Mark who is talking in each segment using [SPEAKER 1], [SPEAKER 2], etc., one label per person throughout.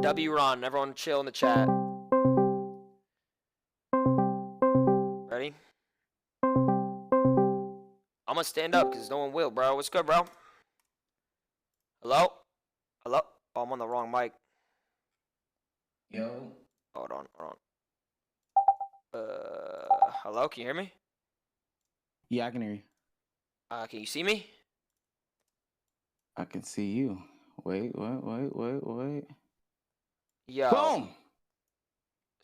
[SPEAKER 1] W Ron. Everyone chill in the chat. Ready? I'm gonna stand up because no one will, bro. What's good, bro? Hello? Hello? Oh, I'm on the wrong mic.
[SPEAKER 2] Yo.
[SPEAKER 1] Hold on. Hello? Can you hear me?
[SPEAKER 3] Yeah, I can hear you.
[SPEAKER 1] Can you see me?
[SPEAKER 3] I can see you. Wait.
[SPEAKER 1] Yo.
[SPEAKER 3] Boom!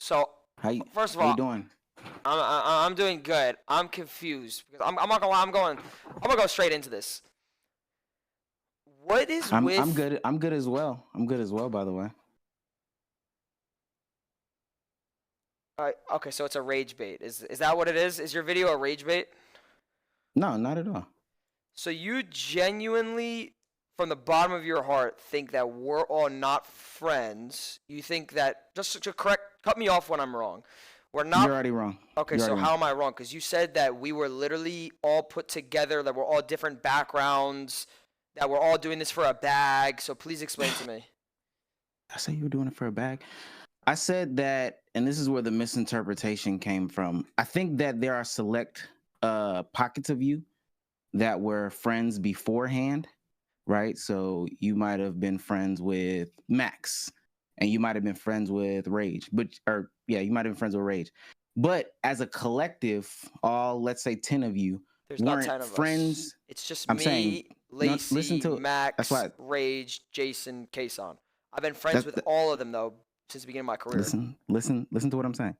[SPEAKER 1] So, first of all,
[SPEAKER 3] how you doing?
[SPEAKER 1] I'm doing good. I'm confused because I'm not gonna lie. I'm gonna go straight into this. What is
[SPEAKER 3] I'm good. I'm good as well. I'm good as well, by the way.
[SPEAKER 1] Okay, so it's a rage bait. Is that what it is? Is your video a rage bait?
[SPEAKER 3] No, not at all.
[SPEAKER 1] So you genuinely, from the bottom of your heart, think that we're all not friends. You think that, just to cut me off when I'm wrong. We're not.
[SPEAKER 3] You're already wrong.
[SPEAKER 1] Okay, so how am I wrong? Because you said that we were literally all put together, that we're all different backgrounds, that we're all doing this for a bag. So please explain to me.
[SPEAKER 3] I said you were doing it for a bag. I said that, and this is where the misinterpretation came from. I think that there are select pockets of you that were friends beforehand, right? So you might have been friends with Max, and you might have been friends with Rage, you might have been friends with Rage. But as a collective, all, let's say 10 of you,
[SPEAKER 1] There's
[SPEAKER 3] weren't
[SPEAKER 1] not 10 of
[SPEAKER 3] friends.
[SPEAKER 1] us. It's just
[SPEAKER 3] I'm
[SPEAKER 1] me,
[SPEAKER 3] saying,
[SPEAKER 1] Lacy,
[SPEAKER 3] no,
[SPEAKER 1] Max, Rage, Jason, Kason. I've been friends with all of them though since the beginning of my career.
[SPEAKER 3] Listen to what I'm saying.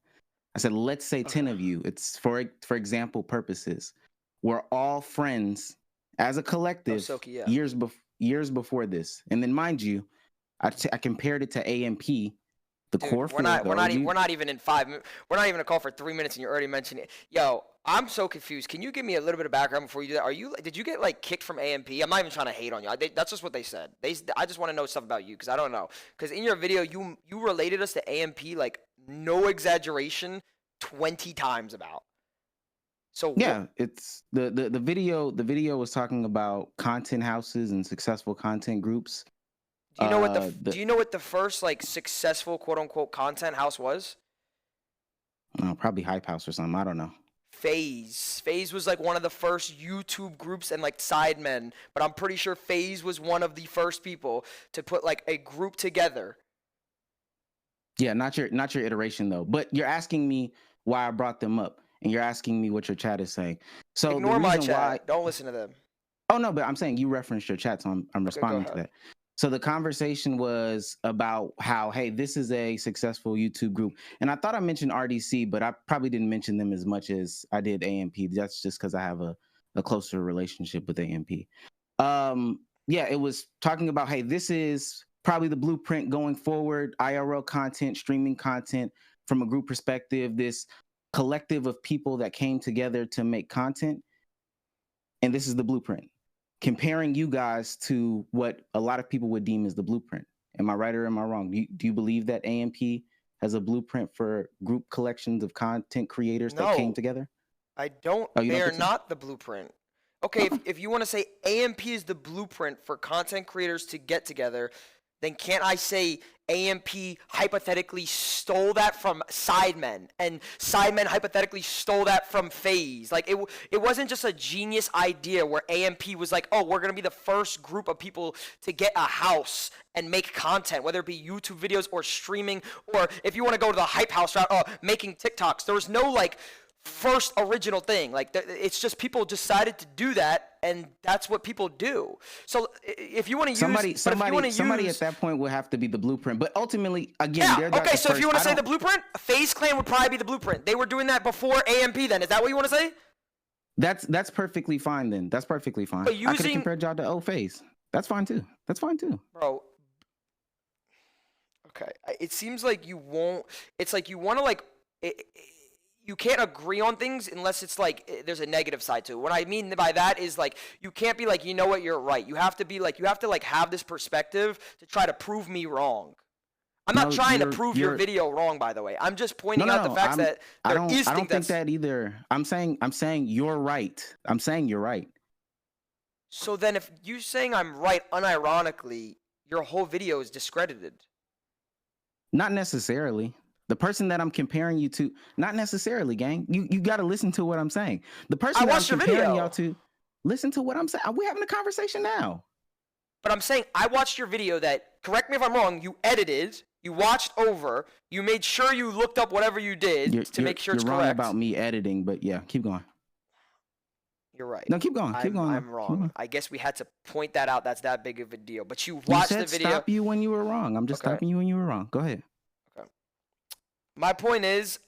[SPEAKER 3] I said, let's say 10 of you. It's for example purposes. We're all friends as a collective years before this. And then mind you, I compared it to AMP, the core four.
[SPEAKER 1] We're not even in 5 minutes. We're not even a call for 3 minutes, and you're already mentioning it. Yo, I'm so confused. Can you give me a little bit of background before you do that? Did you get like kicked from AMP? I'm not even trying to hate on you. That's just what they said. I just want to know stuff about you because I don't know. Because in your video, you related us to AMP like no exaggeration 20 times about. So
[SPEAKER 3] yeah, it's the video. The video was talking about content houses and successful content groups.
[SPEAKER 1] Do you know what the first like successful quote unquote content house was?
[SPEAKER 3] Probably Hype House or something. I don't know.
[SPEAKER 1] Faze was like one of the first YouTube groups and like sidemen, but I'm pretty sure Faze was one of the first people to put like a group together.
[SPEAKER 3] Yeah, not your iteration though. But you're asking me why I brought them up, and you're asking me what your chat is saying. So
[SPEAKER 1] ignore my chat. Don't listen to them.
[SPEAKER 3] Oh no, but I'm saying you referenced your chat, so I'm responding to that. So the conversation was about how, hey, this is a successful YouTube group. And I thought I mentioned RDC, but I probably didn't mention them as much as I did AMP. That's just because I have a closer relationship with AMP. Yeah, it was talking about, hey, this is probably the blueprint going forward, IRL content, streaming content from a group perspective, this collective of people that came together to make content. And this is the blueprint. Comparing you guys to what a lot of people would deem as the blueprint. Am I right or am I wrong? Do you believe that AMP has a blueprint for group collections of content creators that came together?
[SPEAKER 1] I don't. They are not the blueprint. Okay, if you want to say AMP is the blueprint for content creators to get together, then can't I say AMP hypothetically stole that from Sidemen, and Sidemen hypothetically stole that from Faze? Like, it wasn't just a genius idea where AMP was like, oh, we're going to be the first group of people to get a house and make content, whether it be YouTube videos or streaming, or if you want to go to the hype house route, making TikToks. There was no, like, first original thing. Like, it's just people decided to do that, and that's what people do. So if you want to use
[SPEAKER 3] somebody at that point would have to be the blueprint. But ultimately, again, they're
[SPEAKER 1] okay. So if you want to say the blueprint, Faze Clan would probably be the blueprint. They were doing that before AMP. Then is that what you want to say?
[SPEAKER 3] That's perfectly fine. Then that's perfectly fine. I could have compared y'all to Faze. That's fine too. That's fine too,
[SPEAKER 1] bro. Okay, it seems like you won't. It's like you want to like. You can't agree on things unless it's like there's a negative side to it. What I mean by that is like you can't be like, you know what, you're right. You have to be like, you have to like have this perspective to try to prove me wrong. I'm not trying to prove your video wrong, by the way. I'm just pointing out the fact that I don't think that either.
[SPEAKER 3] I'm saying you're right. I'm saying you're right.
[SPEAKER 1] So then if you saying I'm right unironically, your whole video is discredited.
[SPEAKER 3] Not necessarily. The person that I'm comparing you to, not necessarily, gang. You got to listen to what I'm saying. The person that I'm comparing y'all to, listen to what I'm saying. We're having a conversation now.
[SPEAKER 1] But I'm saying I watched your video that, correct me if I'm wrong, you edited, you watched over, you made sure you looked up whatever you did to make sure it's correct.
[SPEAKER 3] You're wrong about me editing, but yeah, keep going.
[SPEAKER 1] You're right.
[SPEAKER 3] No, keep going. Keep going.
[SPEAKER 1] I'm wrong. I guess we had to point that out. That's that big of a deal. But you watched the video.
[SPEAKER 3] Stop you when you were wrong. I'm just stopping you when you were wrong. Go ahead.
[SPEAKER 1] Okay. My point is,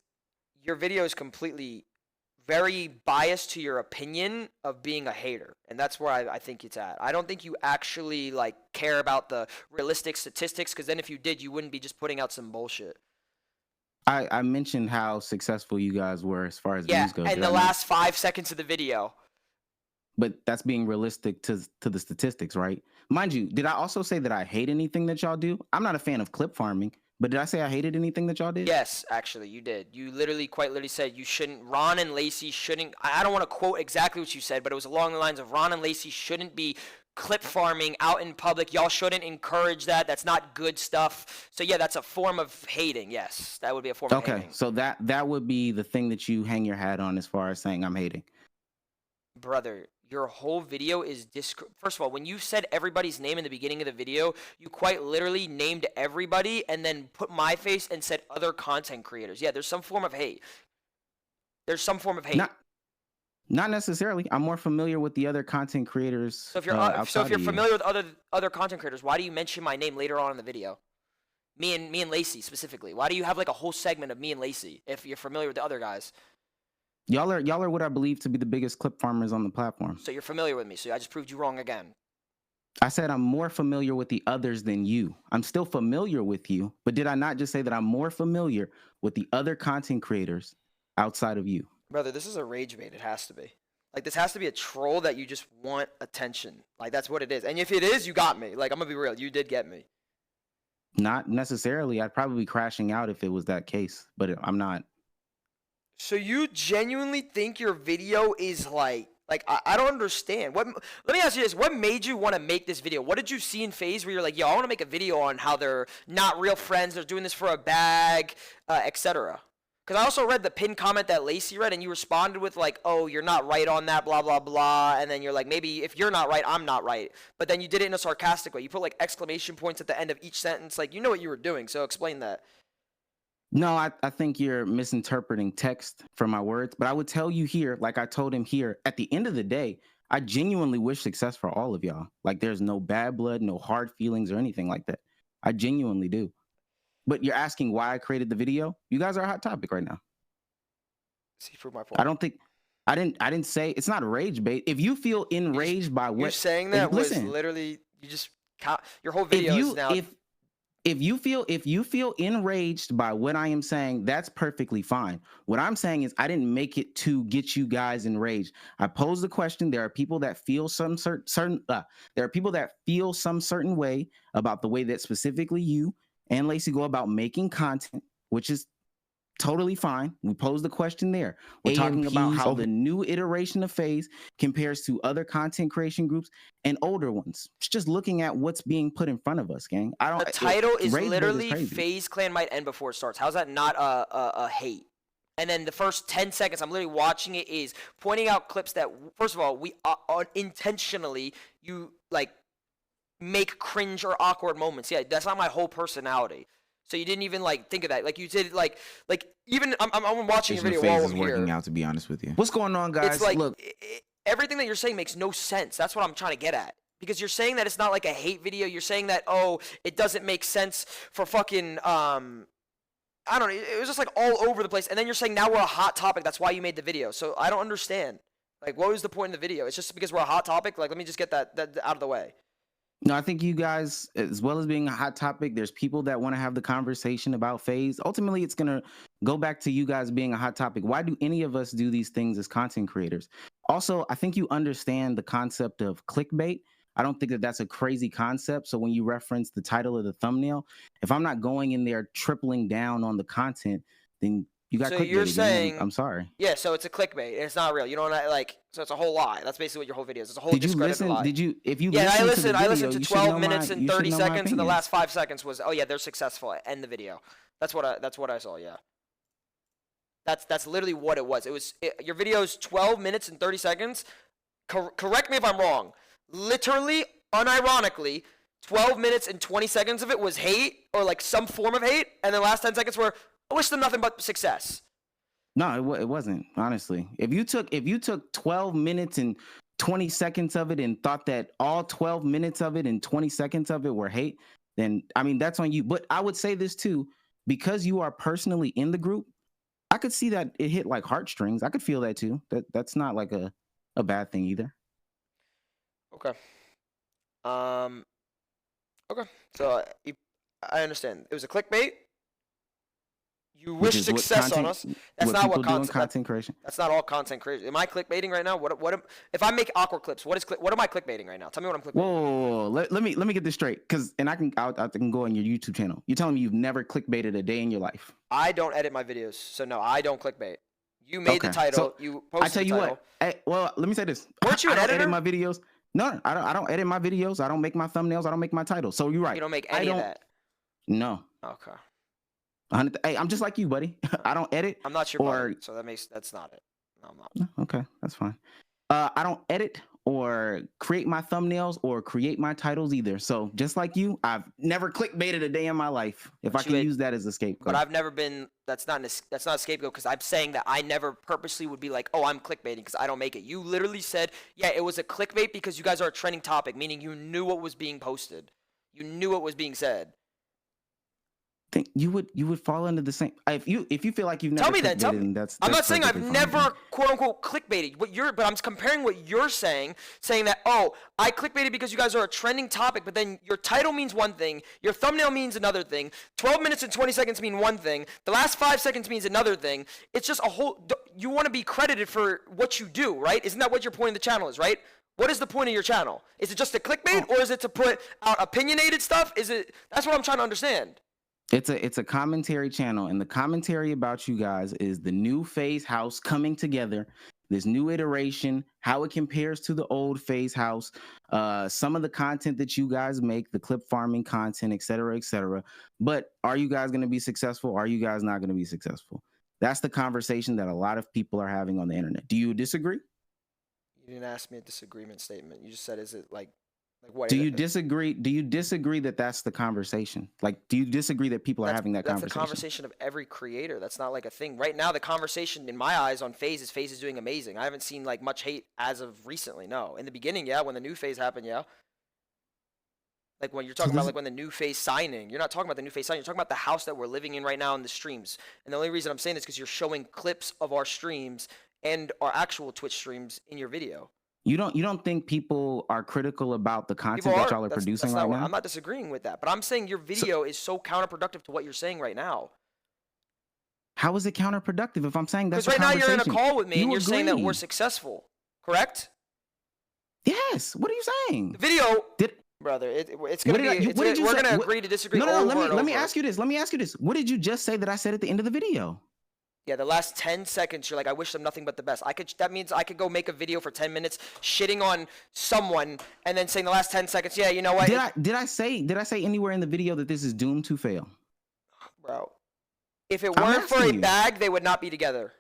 [SPEAKER 1] your video is completely very biased to your opinion of being a hater, and that's where I think it's at. I don't think you actually like care about the realistic statistics, because then if you did, you wouldn't be just putting out some bullshit.
[SPEAKER 3] I mentioned how successful you guys were as far as views go.
[SPEAKER 1] And the last 5 seconds of the video.
[SPEAKER 3] But that's being realistic to the statistics, right? Mind you, did I also say that I hate anything that y'all do? I'm not a fan of clip farming, but did I say I hated anything that y'all did?
[SPEAKER 1] Yes, actually, you did. You quite literally said you shouldn't, Ron and Lacy shouldn't, I don't want to quote exactly what you said, but it was along the lines of Ron and Lacy shouldn't be clip farming out in public. Y'all shouldn't encourage that. That's not good stuff. So yeah, that's a form of hating. Yes, that would be a form of hating.
[SPEAKER 3] Okay, so that would be the thing that you hang your hat on as far as saying I'm hating.
[SPEAKER 1] Brother, your whole video is first of all, when you said everybody's name in the beginning of the video, you quite literally named everybody and then put my face and said other content creators. Yeah, there's some form of hate. There's some form of hate.
[SPEAKER 3] Not necessarily. I'm more familiar with the other content creators.
[SPEAKER 1] So if you're familiar with other content creators, why do you mention my name later on in the video? Me and Lacy specifically. Why do you have like a whole segment of me and Lacy if you're familiar with the other guys?
[SPEAKER 3] Y'all are what I believe to be the biggest clip farmers on the platform.
[SPEAKER 1] So you're familiar with me. So I just proved you wrong again.
[SPEAKER 3] I said I'm more familiar with the others than you. I'm still familiar with you, but did I not just say that I'm more familiar with the other content creators outside of you?
[SPEAKER 1] Brother, this is a rage bait. It has to be. Like, this has to be a troll that you just want attention. Like, that's what it is. And if it is, you got me. Like, I'm going to be real. You did get me.
[SPEAKER 3] Not necessarily. I'd probably be crashing out if it was that case, but I'm not.
[SPEAKER 1] So you genuinely think your video is like I don't understand. Let me ask you this. What made you want to make this video? What did you see in Faze where you're like, yo, I want to make a video on how they're not real friends, they're doing this for a bag, etc. Because I also read the pinned comment that Lacy read, and you responded with like, oh, you're not right on that, blah, blah, blah. And then you're like, maybe if you're not right, I'm not right. But then you did it in a sarcastic way. You put like exclamation points at the end of each sentence. Like, you know what you were doing. So explain that.
[SPEAKER 3] No, I think you're misinterpreting text from my words, but I would tell you here, like I told him here, at the end of the day, I genuinely wish success for all of y'all. Like, there's no bad blood, no hard feelings or anything like that. I genuinely do. But you're asking why I created the video? You guys are a hot topic right now.
[SPEAKER 1] See, prove my point.
[SPEAKER 3] I didn't say it's not rage bait. If you feel enraged by what
[SPEAKER 1] you're saying, that was literally your whole video is now.
[SPEAKER 3] If you feel enraged by what I am saying, that's perfectly fine. What I'm saying is I didn't make it to get you guys enraged. I posed the question. There are people that feel some certain way about the way that specifically you and Lacy go about making content, which is totally fine. We posed the question there. We're talking about how the new iteration of Faze compares to other content creation groups and older ones. It's just looking at what's being put in front of us, gang.
[SPEAKER 1] The title is literally Faze Clan might end before it starts. How's that not a hate? And then the first 10 seconds, I'm literally watching it, is pointing out clips that, first of all, we intentionally, you like make cringe or awkward moments. Yeah, that's not my whole personality. So you didn't even like think of that. Like you did like even I'm watching your video while I'm
[SPEAKER 2] working out, to be honest with you.
[SPEAKER 3] What's going on, guys?
[SPEAKER 1] It's like, look, everything that you're saying makes no sense. That's what I'm trying to get at. Because you're saying that it's not like a hate video. You're saying that, oh, it doesn't make sense for fucking I don't know. It was just like all over the place. And then you're saying now we're a hot topic. That's why you made the video. So I don't understand. Like, what was the point of the video? It's just because we're a hot topic. Like, let me just get that out of the way.
[SPEAKER 3] No, I think you guys, as well as being a hot topic, there's people that want to have the conversation about Faze. Ultimately, it's going to go back to you guys being a hot topic. Why do any of us do these things as content creators? Also, I think you understand the concept of clickbait. I don't think that that's a crazy concept. So when you reference the title of the thumbnail, if I'm not going in there tripling down on the content, then You got
[SPEAKER 1] So
[SPEAKER 3] clickbaited.
[SPEAKER 1] you're saying,
[SPEAKER 3] I'm sorry.
[SPEAKER 1] Yeah, so it's a clickbait. It's not real. You don't like. So it's a whole lie. That's basically what your whole video is. It's a whole
[SPEAKER 3] Did you
[SPEAKER 1] discredited
[SPEAKER 3] listen?
[SPEAKER 1] lie.
[SPEAKER 3] Did you? If you
[SPEAKER 1] Yeah, I
[SPEAKER 3] listened to the video,
[SPEAKER 1] listened. I listened to
[SPEAKER 3] you should know
[SPEAKER 1] 12 minutes and 30 seconds, and the last 5 seconds was, oh yeah, they're successful. End the video. That's what I saw. Yeah. That's literally what it was. Your video's 12 minutes and 30 seconds. Correct me if I'm wrong. Literally, unironically, 12 minutes and 20 seconds of it was hate or like some form of hate, and the last 10 seconds were, I wish them nothing but success.
[SPEAKER 3] No, it wasn't, honestly. If you took 12 minutes and 20 seconds of it and thought that all 12 minutes of it and 20 seconds of it were hate, then I mean that's on you. But I would say this too, because you are personally in the group, I could see that it hit like heartstrings. I could feel that too. That's not like a bad thing either.
[SPEAKER 1] Okay. Okay. So I understand. It was a clickbait. You wish success on us. That's not what content creation. That's not all content creation. Am I clickbaiting right now? What if I make awkward clips? What am I clickbaiting right now? Tell me what I'm clickbaiting.
[SPEAKER 3] Whoa. Let me get this straight, I can go on your YouTube channel. You're telling me you've never clickbaited a day in your life?
[SPEAKER 1] I don't edit my videos, so no, I don't clickbait. You made the title. So, you posted
[SPEAKER 3] I tell you what. Well, let me say this.
[SPEAKER 1] Weren't you an editor?
[SPEAKER 3] Edit my videos. No, I don't edit my videos. I don't make my thumbnails. I don't make my titles. So you're right.
[SPEAKER 1] You don't make any of that.
[SPEAKER 3] No.
[SPEAKER 1] Okay.
[SPEAKER 3] Hey, I'm just like you, buddy. I don't edit.
[SPEAKER 1] I'm not your buddy, so that's not it. No, I'm not.
[SPEAKER 3] Okay, that's fine. I don't edit or create my thumbnails or create my titles either. So just like you, I've never clickbaited a day in my life. If I can use that as a scapegoat.
[SPEAKER 1] But I've never been. That's not a scapegoat, because I'm saying that I never purposely would be like, oh, I'm clickbaiting because I don't make it. You literally said, yeah, it was a clickbait because you guys are a trending topic, meaning you knew what was being posted, you knew what was being said.
[SPEAKER 3] Think you would fall into the same. If you feel like you've never
[SPEAKER 1] tell me that. I'm not saying I've never quote unquote clickbaited. But I'm comparing what you're saying that, oh, I clickbaited because you guys are a trending topic, but then your title means one thing, your thumbnail means another thing, 12 minutes and 20 seconds mean one thing, the last 5 seconds means another thing. It's just a whole. You want to be credited for what you do, right? Isn't that what your point of the channel is, right? What is the point of your channel? Is it just a clickbait, or is it to put out opinionated stuff? That's what I'm trying to understand.
[SPEAKER 3] It's a commentary channel, and the commentary about you guys is the new Faze house coming together, this new iteration, how it compares to the old Faze house, some of the content that you guys make, the clip farming content, et cetera, et cetera. But are you guys going to be successful? Are you guys not going to be successful? That's the conversation that a lot of people are having on the internet. Do you disagree?
[SPEAKER 1] You didn't ask me a disagreement statement. You just said, is it like what?
[SPEAKER 3] Do you disagree? Do you disagree that that's the conversation? Like, do you disagree that people are having that conversation? That's the conversation
[SPEAKER 1] of every creator. That's not like a thing. Right now, the conversation in my eyes on Faze is doing amazing. I haven't seen like much hate as of recently. No, in the beginning, yeah, when the new Faze happened, yeah. Like when you're talking about like when the new Faze signing, you're not talking about the new Faze signing. You're talking about the house that we're living in right now in the streams. And the only reason I'm saying this is because you're showing clips of our streams and our actual Twitch streams in your video.
[SPEAKER 3] You don't think people are critical about the content that y'all are producing right now?
[SPEAKER 1] I'm not disagreeing with that, but I'm saying your video is so counterproductive to what you're saying right now.
[SPEAKER 3] How is it counterproductive if I'm saying that's
[SPEAKER 1] because right now you're in a call with me and you're saying that we're successful, correct?
[SPEAKER 3] Yes. What are you saying?
[SPEAKER 1] The video, brother, it's gonna be. We're gonna agree to disagree.
[SPEAKER 3] No. Let me ask you this. What did you just say that I said at the end of the video?
[SPEAKER 1] Yeah, the last 10 seconds, you're like, I wish them nothing but the best. That means I could go make a video for 10 minutes shitting on someone and then saying the last 10 seconds, yeah, you know what?
[SPEAKER 3] Did I say anywhere in the video that this is doomed to fail?
[SPEAKER 1] Bro, if it weren't for a bag, they would not be together.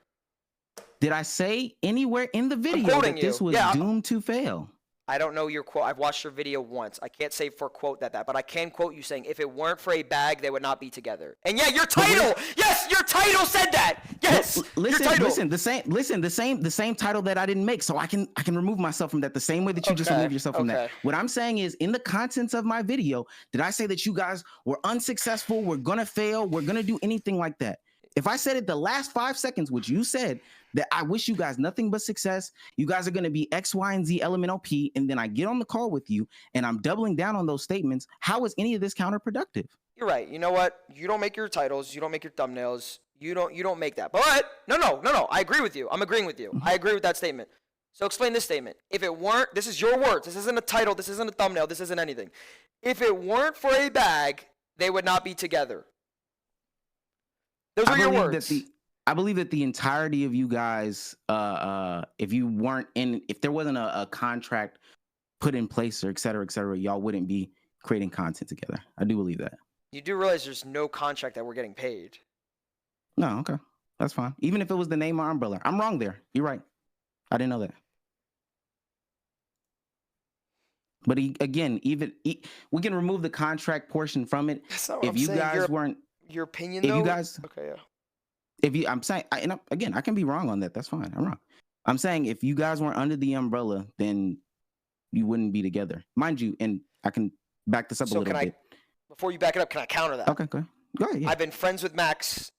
[SPEAKER 3] Did I say anywhere in the video that this was doomed to fail?
[SPEAKER 1] I don't know your quote. I've watched your video once. I can't say for quote that, but I can quote you saying, if it weren't for a bag, they would not be together. And yeah, your title. Yes, your title said that. Yes.
[SPEAKER 3] Listen, the same title that I didn't make, so I can remove myself from that the same way that you just removed yourself from that. What I'm saying is, in the contents of my video, did I say that you guys were unsuccessful, we're gonna fail, we're gonna do anything like that? If I said it the last 5 seconds, which you said that I wish you guys nothing but success, you guys are going to be X, Y, and Z, LMNOP, and then I get on the call with you and I'm doubling down on those statements, how is any of this counterproductive?
[SPEAKER 1] You're right. You know what? You don't make your titles. You don't make your thumbnails. You don't make that. But no. I agree with you. I'm agreeing with you. I agree with that statement. So explain this statement. If it weren't, this is your words. This isn't a title. This isn't a thumbnail. This isn't anything. If it weren't for a bag, they would not be together. Those are your words.
[SPEAKER 3] I believe that the entirety of you guys, if there wasn't a contract put in place or et cetera, y'all wouldn't be creating content together. I do believe that.
[SPEAKER 1] You do realize there's no contract that we're getting paid.
[SPEAKER 3] No, okay. That's fine. Even if it was the name or umbrella. I'm wrong there. You're right. I didn't know that. But again, we can remove the contract portion from it.
[SPEAKER 1] That's not what I'm saying. Your opinion, though? Okay, yeah.
[SPEAKER 3] I'm saying, again, I can be wrong on that. That's fine. I'm wrong. I'm saying if you guys weren't under the umbrella, then you wouldn't be together. Mind you, and I can back this up a little bit.
[SPEAKER 1] Before you back it up, can I counter that?
[SPEAKER 3] Okay, go ahead. Yeah.
[SPEAKER 1] I've been friends with Max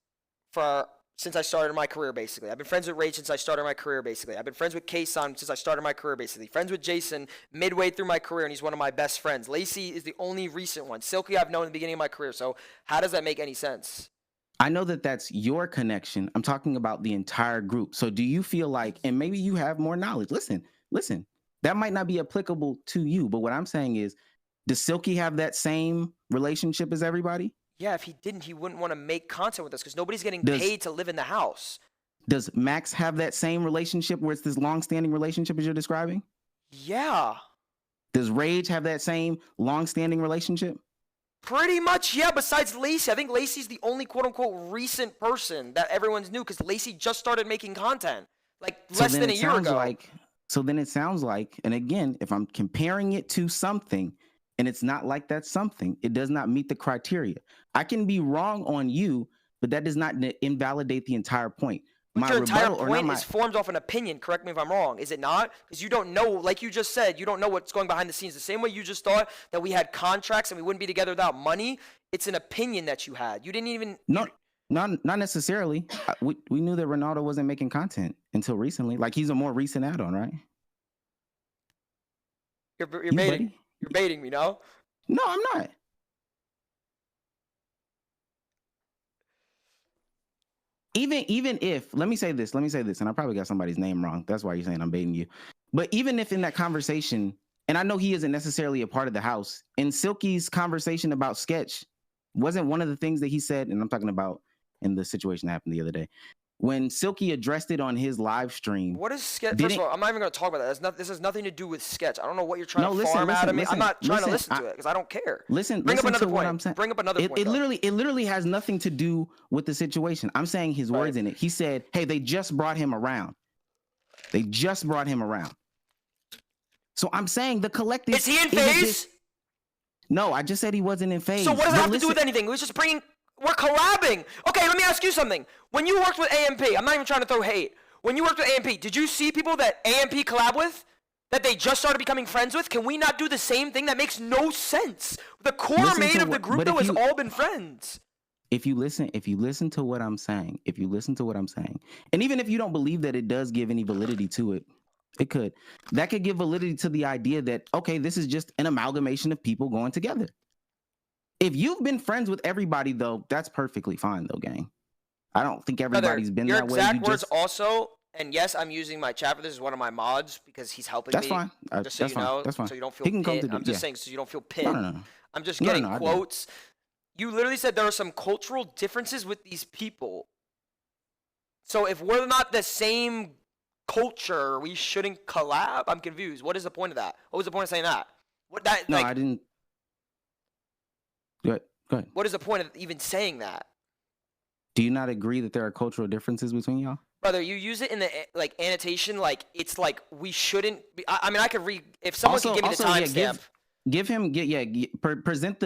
[SPEAKER 1] since I started my career, basically. I've been friends with Rage since I started my career, basically. I've been friends with K-San since I started my career, basically. Friends with Jason midway through my career, and he's one of my best friends. Lacy is the only recent one. Silky I've known in the beginning of my career. So how does that make any sense?
[SPEAKER 3] I know that that's your connection. I'm talking about the entire group. So do you feel like, and maybe you have more knowledge. Listen, that might not be applicable to you, but what I'm saying is, does Silky have that same relationship as everybody?
[SPEAKER 1] Yeah, if he didn't, he wouldn't want to make content with us because nobody's getting paid to live in the house.
[SPEAKER 3] Does Max have that same relationship where it's this long-standing relationship as you're describing?
[SPEAKER 1] Yeah.
[SPEAKER 3] Does Rage have that same long-standing relationship?
[SPEAKER 1] Pretty much, yeah, besides Lacy. I think Lacy's the only quote-unquote recent person that everyone's new because Lacy just started making content like less than a year ago.
[SPEAKER 3] So then it sounds like, and again, if I'm comparing it to something, and it's not like that's something, it does not meet the criteria. I can be wrong on you, but that does not invalidate the entire point.
[SPEAKER 1] But your entire point is formed off an opinion. Correct me if I'm wrong. Is it not? Because you don't know, like you just said, you don't know what's going behind the scenes. The same way you just thought that we had contracts and we wouldn't be together without money. It's an opinion that you had. You didn't even.
[SPEAKER 3] Not necessarily. We knew that Ronaldo wasn't making content until recently. Like he's a more recent add-on, right?
[SPEAKER 1] You're baiting. You're baiting me, no?
[SPEAKER 3] No, I'm not. Even if, let me say this, and I probably got somebody's name wrong. That's why you're saying I'm baiting you. But even if in that conversation, and I know he isn't necessarily a part of the house, in Silky's conversation about Sketch, wasn't one of the things that he said, and I'm talking about in the situation that happened the other day, when Silky addressed it on his live stream.
[SPEAKER 1] What is Sketch? First of all, I'm not even going to talk about that. This has nothing to do with Sketch. I don't know what you're trying to farm out of me. I'm not trying to listen to it because I don't care.
[SPEAKER 3] Bring up another point.
[SPEAKER 1] Bring up another point.
[SPEAKER 3] It literally has nothing to do with the situation. I'm saying his words in it. He said, "Hey, they just brought him around. So I'm saying the collective.
[SPEAKER 1] Is he in Faze?
[SPEAKER 3] No, I just said he wasn't in Faze.
[SPEAKER 1] So what does it have to do with anything? We're just bringing. We're collabing. Okay, let me ask you something. When you worked with AMP, I'm not even trying to throw hate. When you worked with AMP, did you see people that AMP collab with? That they just started becoming friends with? Can we not do the same thing? That makes no sense. The core main of the group, though, has all been friends.
[SPEAKER 3] If you listen to what I'm saying, and even if you don't believe that it does give any validity to it, that could give validity to the idea that, okay, this is just an amalgamation of people going together. If you've been friends with everybody, though, that's perfectly fine, though, gang. I don't think everybody's been that way.
[SPEAKER 1] Your exact words also, and yes, I'm using my chat for this as one of my mods because he's helping me.
[SPEAKER 3] That's fine.
[SPEAKER 1] Just so you know, so you don't feel pinned. I'm just saying so you don't feel pinned.
[SPEAKER 3] No.
[SPEAKER 1] I'm just getting quotes. You literally said there are some cultural differences with these people. So if we're not the same culture, we shouldn't collab? I'm confused. What is the point of that? What was the point of saying that?
[SPEAKER 3] I didn't. Go ahead.
[SPEAKER 1] What is the point of even saying that?
[SPEAKER 3] Do you not agree that there are cultural differences between y'all?
[SPEAKER 1] Brother, you use it in the annotation like it's like we shouldn't be. I mean, I could read if someone could give me the timestamp.
[SPEAKER 3] Present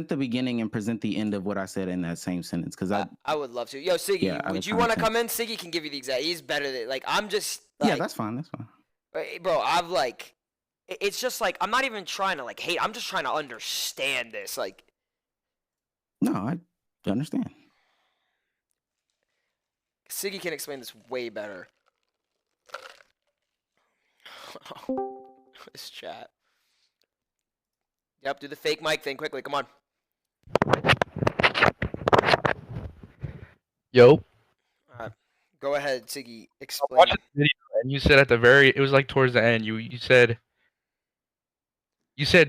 [SPEAKER 3] the beginning and present the end of what I said in that same sentence because
[SPEAKER 1] I would love to. Yo, Siggy, would you want to come in? Siggy can give you the exact. He's better than I'm just.
[SPEAKER 3] That's fine.
[SPEAKER 1] Bro, it's just like I'm not even trying to hate. I'm just trying to understand this.
[SPEAKER 3] No, I understand.
[SPEAKER 1] Siggy can explain this way better. This chat. Yep, do the fake mic thing quickly. Come on.
[SPEAKER 2] Yo.
[SPEAKER 1] All right. Go ahead, Siggy. Explain.
[SPEAKER 2] Watch the video, and you said it was like towards the end. You said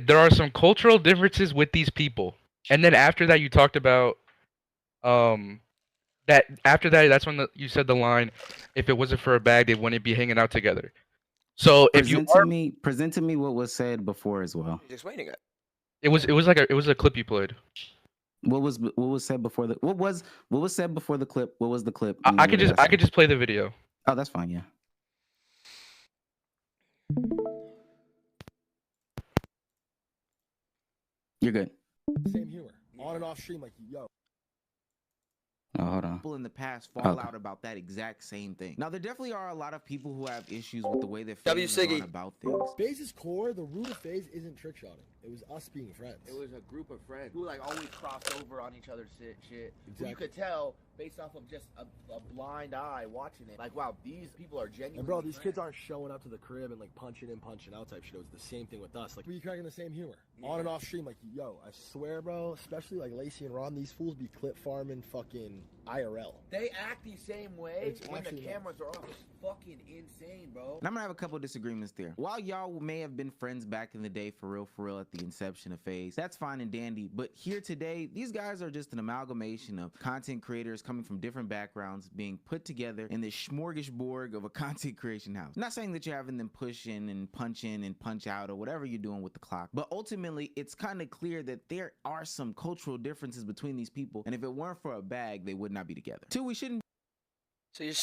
[SPEAKER 2] there are some cultural differences with these people, and then after that you talked about That after that, that's when you said the line, if it wasn't for a bag, they wouldn't be hanging out together. So if you are,
[SPEAKER 3] Present to me what was said before as well.
[SPEAKER 1] He's explaining it.
[SPEAKER 2] it was a clip you played.
[SPEAKER 3] What was said before the what was said before the clip? What was the clip?
[SPEAKER 2] I could just play the video.
[SPEAKER 3] Oh, that's fine. Yeah. You're good.
[SPEAKER 4] Same humor. On and off stream, like, yo.
[SPEAKER 3] Oh, hold on.
[SPEAKER 5] People in the past fall out about that exact same thing. Now, there definitely are a lot of people who have issues with the way that Faze is going about things.
[SPEAKER 4] Faze's core, the root of Faze isn't trick shotting. It was us being friends.
[SPEAKER 5] It was a group of friends who like always crossed over on each other's shit.
[SPEAKER 4] Exactly.
[SPEAKER 5] You could tell based off of just a blind eye watching it. Like, wow, these people are genuine.
[SPEAKER 4] And bro, these kids aren't showing up to the crib and like punching in, punching out type shit. It was the same thing with us. Like, we cracking the same humor. Yeah. On and off stream, like, yo, I swear, bro, especially like Lacy and Ron, these fools be clip farming fucking IRL.
[SPEAKER 5] They act the same way when the cameras are off. It's fucking insane, bro.
[SPEAKER 3] And I'm gonna have a couple of disagreements there. While y'all may have been friends back in the day for real at the inception of Faze, that's fine and dandy. But here today, these guys are just an amalgamation of content creators coming from different backgrounds being put together in this smorgasbord of a content creation house. I'm not saying that you're having them push in and punch out or whatever you're doing with the clock, but ultimately it's kind of clear that there are some cultural differences between these people, and if it weren't for a bag, they would not be together. Two, we shouldn't.
[SPEAKER 1] So you're.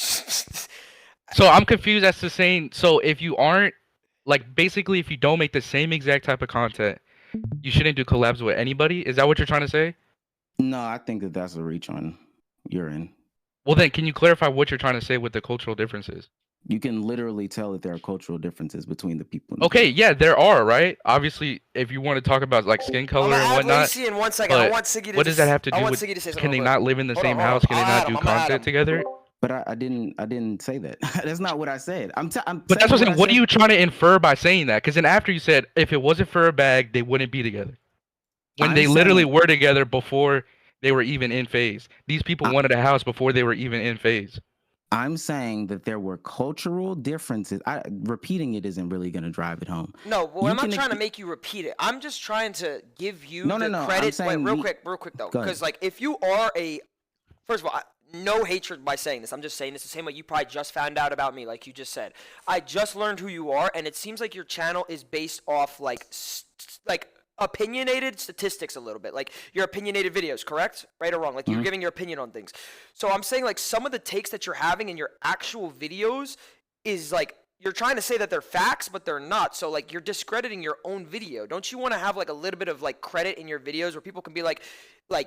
[SPEAKER 2] So I'm confused as to saying, so if you aren't, like, basically if you don't make the same exact type of content, you shouldn't do collabs with anybody? Is that what you're trying to say?
[SPEAKER 3] No, I think that that's a reach on your end.
[SPEAKER 2] Well, then, can you clarify what you're trying to say with the cultural differences?
[SPEAKER 3] You can literally tell that there are cultural differences between the people.
[SPEAKER 2] Okay, yeah, there are, right? Obviously, if you want to talk about like skin color and whatnot.
[SPEAKER 1] Lacy in 1 second. I want Siggy to
[SPEAKER 2] what does that have to do with? Can they not live in the same house? Can they not do content together?
[SPEAKER 3] But I didn't say that. That's not what I said. But
[SPEAKER 2] that's what I'm saying. What are you trying to infer by saying that? Because then after you said, if it wasn't for a bag, they wouldn't be together. When they literally were together before they were even in Faze. These people wanted a house before they were even in Faze.
[SPEAKER 3] I'm saying that there were cultural differences. Repeating it isn't really going to drive it home.
[SPEAKER 1] No, well, I'm not trying to make you repeat it. I'm just trying to give you the credit. Wait, real quick though, because like if you are first of all, no hatred by saying this. I'm just saying this the same way you probably just found out about me, like you just said. I just learned who you are, and it seems like your channel is based off like opinionated statistics a little bit, like your opinionated videos, correct? Right or wrong? Like you're giving your opinion on things. So I'm saying like some of the takes that you're having in your actual videos is like you're trying to say that they're facts, but they're not. So like you're discrediting your own video. Don't you want to have like a little bit of like credit in your videos where people can be like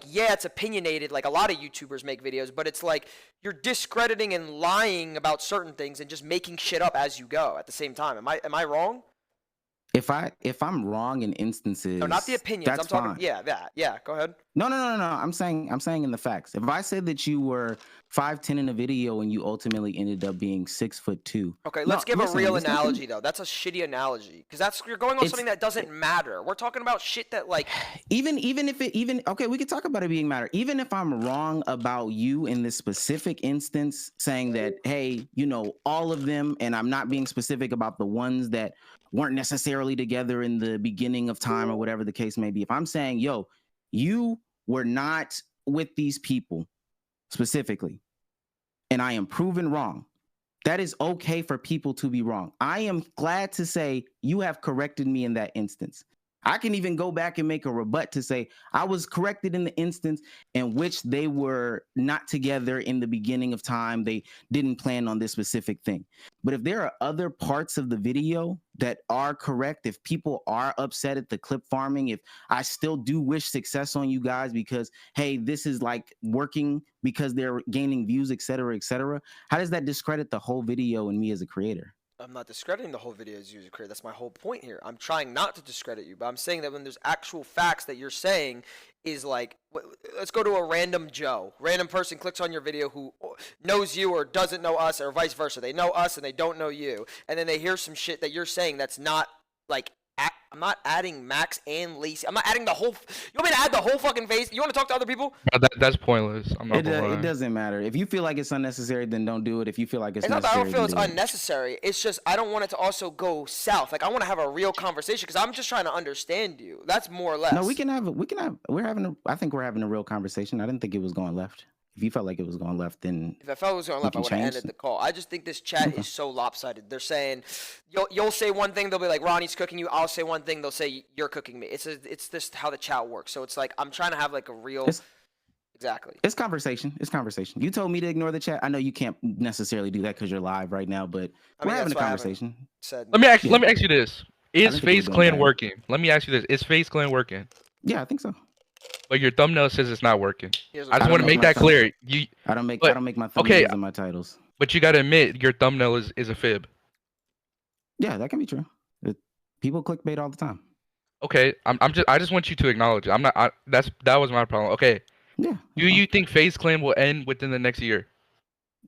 [SPEAKER 1] yeah, it's opinionated, like a lot of YouTubers make videos, but it's like you're discrediting and lying about certain things and just making shit up as you go at the same time. Am I wrong?
[SPEAKER 3] If I'm wrong in instances,
[SPEAKER 1] no, not the opinions.
[SPEAKER 3] That's
[SPEAKER 1] I'm talking.
[SPEAKER 3] fine.
[SPEAKER 1] Yeah. Go ahead.
[SPEAKER 3] No. I'm saying in the facts. If I said that you were 5'10" in a video and you ultimately ended up being 6'2".
[SPEAKER 1] Okay, let's give a real analogy though. That's a shitty analogy because you're going on something that doesn't matter. We're talking about shit that like
[SPEAKER 3] even if okay, we could talk about it being matter. Even if I'm wrong about you in this specific instance, saying that hey, all of them, and I'm not being specific about the ones that weren't necessarily together in the beginning of time or whatever the case may be. If I'm saying, yo, you were not with these people specifically, and I am proven wrong, that is okay for people to be wrong. I am glad to say you have corrected me in that instance. I can even go back and make a rebut to say I was corrected in the instance in which they were not together in the beginning of time. They didn't plan on this specific thing. But if there are other parts of the video that are correct, if people are upset at the clip farming, if I still do wish success on you guys because, hey, this is like working because they're gaining views, et cetera, how does that discredit the whole video and me as a creator?
[SPEAKER 1] I'm not discrediting the whole video as user creator. That's my whole point here. I'm trying not to discredit you, but I'm saying that when there's actual facts that you're saying is like, let's go to a random Joe. Random person clicks on your video who knows you or doesn't know us or vice versa. They know us and they don't know you. And then they hear some shit that you're saying that's not like, I'm not adding Max and Lacy. I'm not adding the whole. You want me to add the whole fucking Faze? You want to talk to other people?
[SPEAKER 2] That's pointless. I'm not gonna lie.
[SPEAKER 3] It doesn't matter. If you feel like it's unnecessary, then don't do it. If you feel like it's
[SPEAKER 1] not
[SPEAKER 3] necessary,
[SPEAKER 1] that I don't feel it's unnecessary. It's just I don't want it to also go south. Like I want to have a real conversation because I'm just trying to understand you. That's more or less.
[SPEAKER 3] No, I think we're having a real conversation. I didn't think it was going left. If you felt like it was going left, then
[SPEAKER 1] if I felt it was going
[SPEAKER 3] we
[SPEAKER 1] left, I
[SPEAKER 3] can
[SPEAKER 1] would have
[SPEAKER 3] change
[SPEAKER 1] ended
[SPEAKER 3] it.
[SPEAKER 1] the call. I just think this chat
[SPEAKER 3] Okay.
[SPEAKER 1] is so lopsided. They're saying you'll say one thing, they'll be like Ronnie's cooking you. I'll say one thing, they'll say you're cooking me. It's just how the chat works. So it's like I'm trying to have like a real exactly.
[SPEAKER 3] It's conversation. It's conversation. You told me to ignore the chat. I know you can't necessarily do that because you're live right now, but
[SPEAKER 1] I mean,
[SPEAKER 3] we're having a
[SPEAKER 1] that's why I haven't
[SPEAKER 3] conversation.
[SPEAKER 1] said
[SPEAKER 2] Let me ask
[SPEAKER 3] Yeah.
[SPEAKER 2] you this:
[SPEAKER 3] I
[SPEAKER 2] Is
[SPEAKER 3] didn't think we were
[SPEAKER 2] Faze
[SPEAKER 3] doing
[SPEAKER 2] Clan
[SPEAKER 3] bad.
[SPEAKER 2] working? Let me ask you this: Is Faze Clan working?
[SPEAKER 3] Yeah, I think so.
[SPEAKER 2] But your thumbnail says it's not working.
[SPEAKER 1] Here's
[SPEAKER 2] I just
[SPEAKER 3] don't
[SPEAKER 2] want to
[SPEAKER 3] make
[SPEAKER 2] make
[SPEAKER 3] my
[SPEAKER 2] that
[SPEAKER 3] thumb-
[SPEAKER 2] clear.
[SPEAKER 3] I don't make
[SPEAKER 2] but-
[SPEAKER 3] my thumbnails
[SPEAKER 2] okay.
[SPEAKER 3] and my titles.
[SPEAKER 2] But you gotta admit your thumbnail is a fib.
[SPEAKER 3] Yeah, that can be true. People clickbait all the time.
[SPEAKER 2] Okay, I just want you to acknowledge it. I'm not. That was my problem. Okay.
[SPEAKER 3] Yeah.
[SPEAKER 2] Do you think Faze Clan will end within the next year?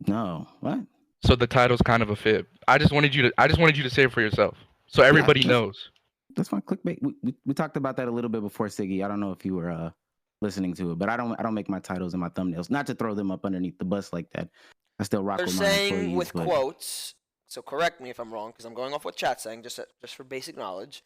[SPEAKER 3] No. What?
[SPEAKER 2] So the title's kind of a fib. I just wanted you to say it for yourself, so everybody knows.
[SPEAKER 3] That's fine. Clickbait. We talked about that a little bit before, Siggy. I don't know if you were listening to it, but I don't make my titles and my thumbnails. Not to throw them up underneath the bus like that. I still rock
[SPEAKER 1] they're
[SPEAKER 3] with my
[SPEAKER 1] saying
[SPEAKER 3] employees,
[SPEAKER 1] with
[SPEAKER 3] but
[SPEAKER 1] quotes. So correct me if I'm wrong, because I'm going off what chat's saying, just for basic knowledge.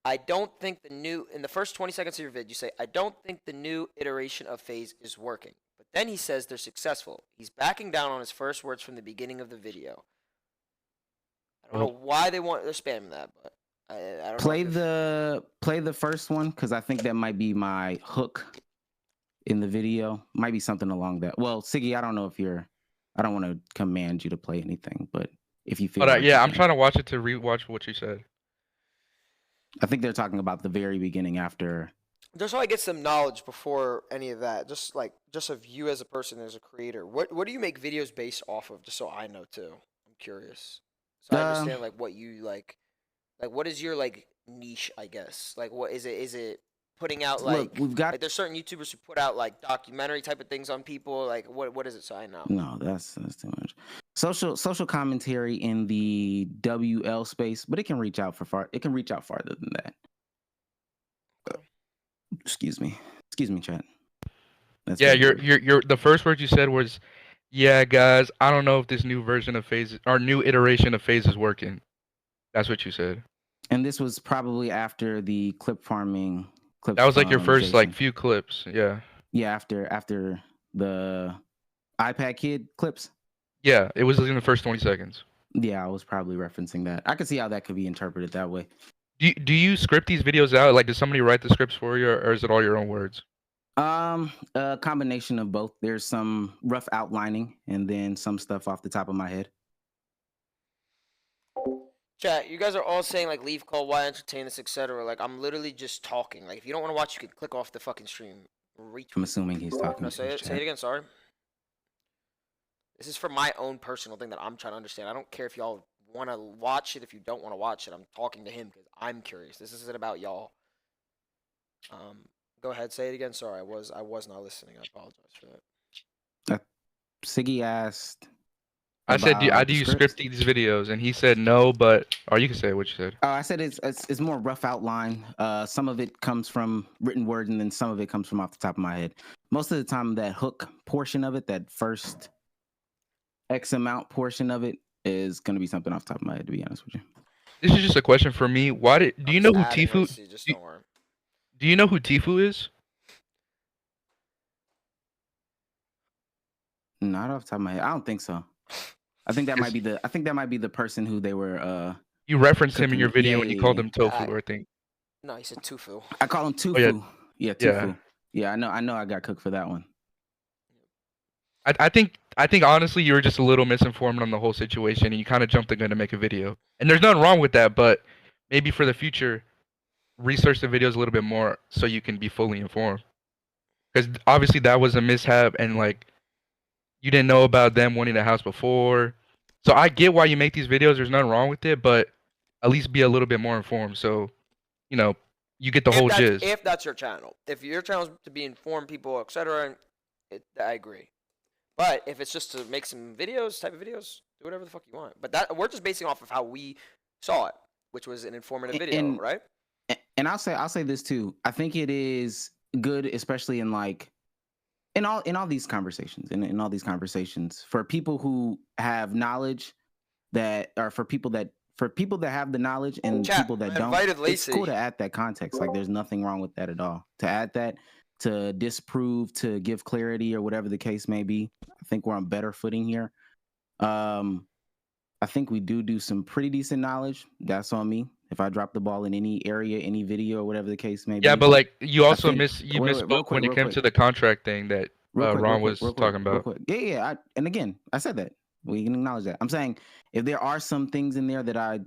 [SPEAKER 1] I don't think in the first 20 seconds of your vid, you say, I don't think the new iteration of Faze is working. But then he says they're successful. He's backing down on his first words from the beginning of the video. I don't know why they're spamming that, but I don't know.
[SPEAKER 3] Play the first one, because I think that might be my hook in the video. Might be something along that. Well, Siggy, I don't know if I don't want to command you to play anything, but if you feel
[SPEAKER 2] But
[SPEAKER 3] like
[SPEAKER 2] yeah,
[SPEAKER 3] you
[SPEAKER 2] I'm
[SPEAKER 3] can.
[SPEAKER 2] trying to watch it to rewatch what you said.
[SPEAKER 3] I think they're talking about the very beginning after.
[SPEAKER 1] Just so I get some knowledge before any of that, just of you as a person, as a creator. What do you make videos based off of? Just so I know too. I'm curious. So I understand what you like what is your niche, I guess. What is it? Is it putting out
[SPEAKER 3] Look, we've got.
[SPEAKER 1] there's certain YouTubers who put out documentary type of things on people. What is it? So I know.
[SPEAKER 3] No, that's too much. Social commentary in the WL space, but it can reach out farther than that. Excuse me, chat. That's
[SPEAKER 2] Yeah,
[SPEAKER 3] very rude.
[SPEAKER 2] your the first word you said was, "Yeah, guys, I don't know if this new version of Faze or new iteration of Faze is working." That's what you said.
[SPEAKER 3] And this was probably after the clip farming.
[SPEAKER 2] That was like your first few clips. Yeah.
[SPEAKER 3] Yeah, after the iPad Kid clips.
[SPEAKER 2] Yeah, it was in the first 20 seconds.
[SPEAKER 3] Yeah, I was probably referencing that. I could see how that could be interpreted that way.
[SPEAKER 2] Do you script these videos out? Like, does somebody write the scripts for you, or is it all your own words?
[SPEAKER 3] A combination of both. There's some rough outlining and then some stuff off the top of my head.
[SPEAKER 1] Chat, you guys are all saying leave call, why entertain this, etc. I'm literally just talking. If you don't want to watch, you can click off the fucking stream.
[SPEAKER 3] I'm assuming he's talking.
[SPEAKER 1] No, say it again. Sorry. This is for my own personal thing that I'm trying to understand. I don't care if y'all want to watch it. If you don't want to watch it, I'm talking to him because I'm curious. This isn't about y'all. Go ahead, say it again. Sorry, I was not listening. I apologize for that.
[SPEAKER 3] Siggy asked.
[SPEAKER 2] I said, do you script these videos? And he said no, or you can say what you said.
[SPEAKER 3] Oh, I said it's more rough outline. Some of it comes from written word, and then some of it comes from off the top of my head. Most of the time, that hook portion of it, that first X amount portion of it, is going to be something off the top of my head, to be honest with you.
[SPEAKER 2] This is just a question for me. Do you know who Tifu?
[SPEAKER 1] Just don't worry.
[SPEAKER 2] Do you know who Tifu is?
[SPEAKER 3] Not off the top of my head. I don't think so. I think that might be the person who they were.
[SPEAKER 2] You referenced him in your video when you called him Tofu, I think.
[SPEAKER 1] No, he said Tufu.
[SPEAKER 3] I call him Tufu.
[SPEAKER 2] Oh,
[SPEAKER 3] yeah, Tufu. Yeah, I know. I got cooked for that one.
[SPEAKER 2] I think honestly you were just a little misinformed on the whole situation, and you kind of jumped the gun to make a video. And there's nothing wrong with that, but maybe for the future, research the videos a little bit more so you can be fully informed. Because obviously that was a mishap, and you didn't know about them wanting a house before. So I get why you make these videos. There's nothing wrong with it, but at least be a little bit more informed. So, you get the whole gist.
[SPEAKER 1] If that's your channel. If your channel is to be informed people, etc., I agree. But if it's just to make some videos, do whatever the fuck you want. But we're just basing off of how we saw it, which was an informative video, right?
[SPEAKER 3] And I'll say this too. I think it is good, especially in all these conversations, for people who have knowledge for people that have the knowledge and people that don't.
[SPEAKER 1] Invited Lacy.
[SPEAKER 3] It's cool to add that context. There's nothing wrong with that at all. To add that, to disprove, to give clarity, or whatever the case may be. I think we're on better footing here. I think we do some pretty decent knowledge. That's on me. If I drop the ball in any area, any video, or whatever the case may be.
[SPEAKER 2] Yeah, but like you also
[SPEAKER 3] think,
[SPEAKER 2] misspoke when it came to the contract thing that Ron was talking about.
[SPEAKER 3] Yeah. And again, I said that. We can acknowledge that. I'm saying if there are some things in there that I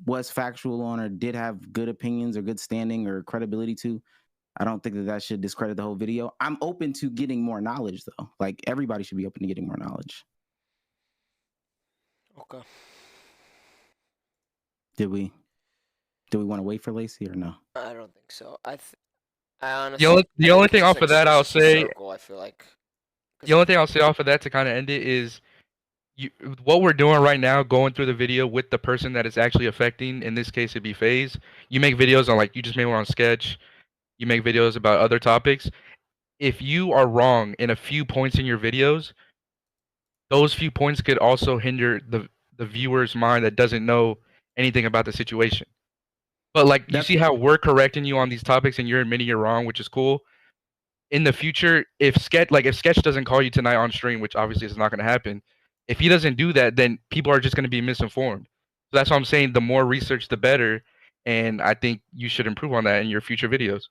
[SPEAKER 3] was factual on or did have good opinions or good standing or credibility to, I don't think that should discredit the whole video. I'm open to getting more knowledge, though. Like, everybody should be open to getting more knowledge.
[SPEAKER 1] Okay.
[SPEAKER 3] Do we want to wait for Lacy or no?
[SPEAKER 1] I don't think so. I honestly.
[SPEAKER 2] The only thing off of that I'll say.
[SPEAKER 1] Circle, I feel like.
[SPEAKER 2] The only thing I'll say off of that to kind of end it is, what we're doing right now, going through the video with the person that it's actually affecting. In this case, it'd be Faze. You make videos on, like, you just made one on Sketch. You make videos about other topics. If you are wrong in a few points in your videos, those few points could also hinder the viewer's mind that doesn't know anything about the situation. But like, you see how we're correcting you on these topics and you're admitting you're wrong, which is cool. In the future, if Sketch doesn't call you tonight on stream, which obviously is not going to happen, if he doesn't do that, then people are just going to be misinformed. So that's why I'm saying the more research, the better. And I think you should improve on that in your future videos.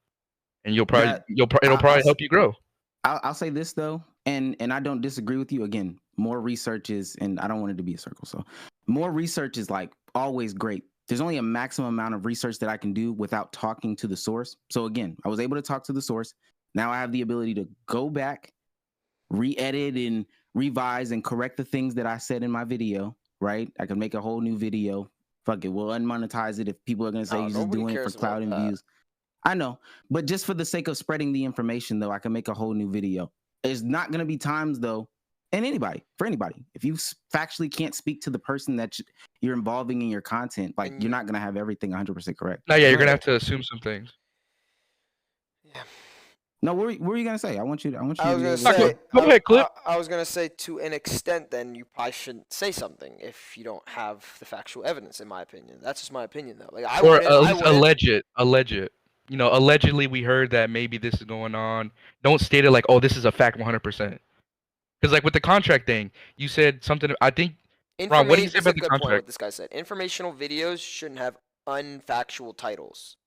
[SPEAKER 2] And it'll probably help you grow.
[SPEAKER 3] I'll say this though, and I don't disagree with you. Again, more research is, and I don't want it to be a circle. So more research is like always great. There's only a maximum amount of research that I can do without talking to the source. So again, I was able to talk to the source. Now I have the ability to go back, re-edit and revise and correct the things that I said in my video, right? I can make a whole new video. Fuck it, we'll unmonetize it if people are going to say you're just doing it for clout and views. I know, but just for the sake of spreading the information, though, I can make a whole new video. There's not going to be times, though, and for anybody, if you factually can't speak to the person that you're involving in your content, like, you're not going to have everything 100% correct.
[SPEAKER 2] No, yeah, you're going to have to assume some things.
[SPEAKER 1] Yeah.
[SPEAKER 3] No, what were you gonna say? I want you to.
[SPEAKER 2] Go ahead, Clip.
[SPEAKER 1] I was gonna say, to an extent, then you probably shouldn't say something if you don't have the factual evidence. In my opinion, that's just my opinion, though. Like,
[SPEAKER 2] or at least alleged. You know, allegedly we heard that maybe this is going on. Don't state it like, oh, this is a fact 100%. Because like with the contract thing, you said something. I think. Ron, what do you say about the contract?
[SPEAKER 1] Point what this guy said. Informational videos shouldn't have unfactual titles.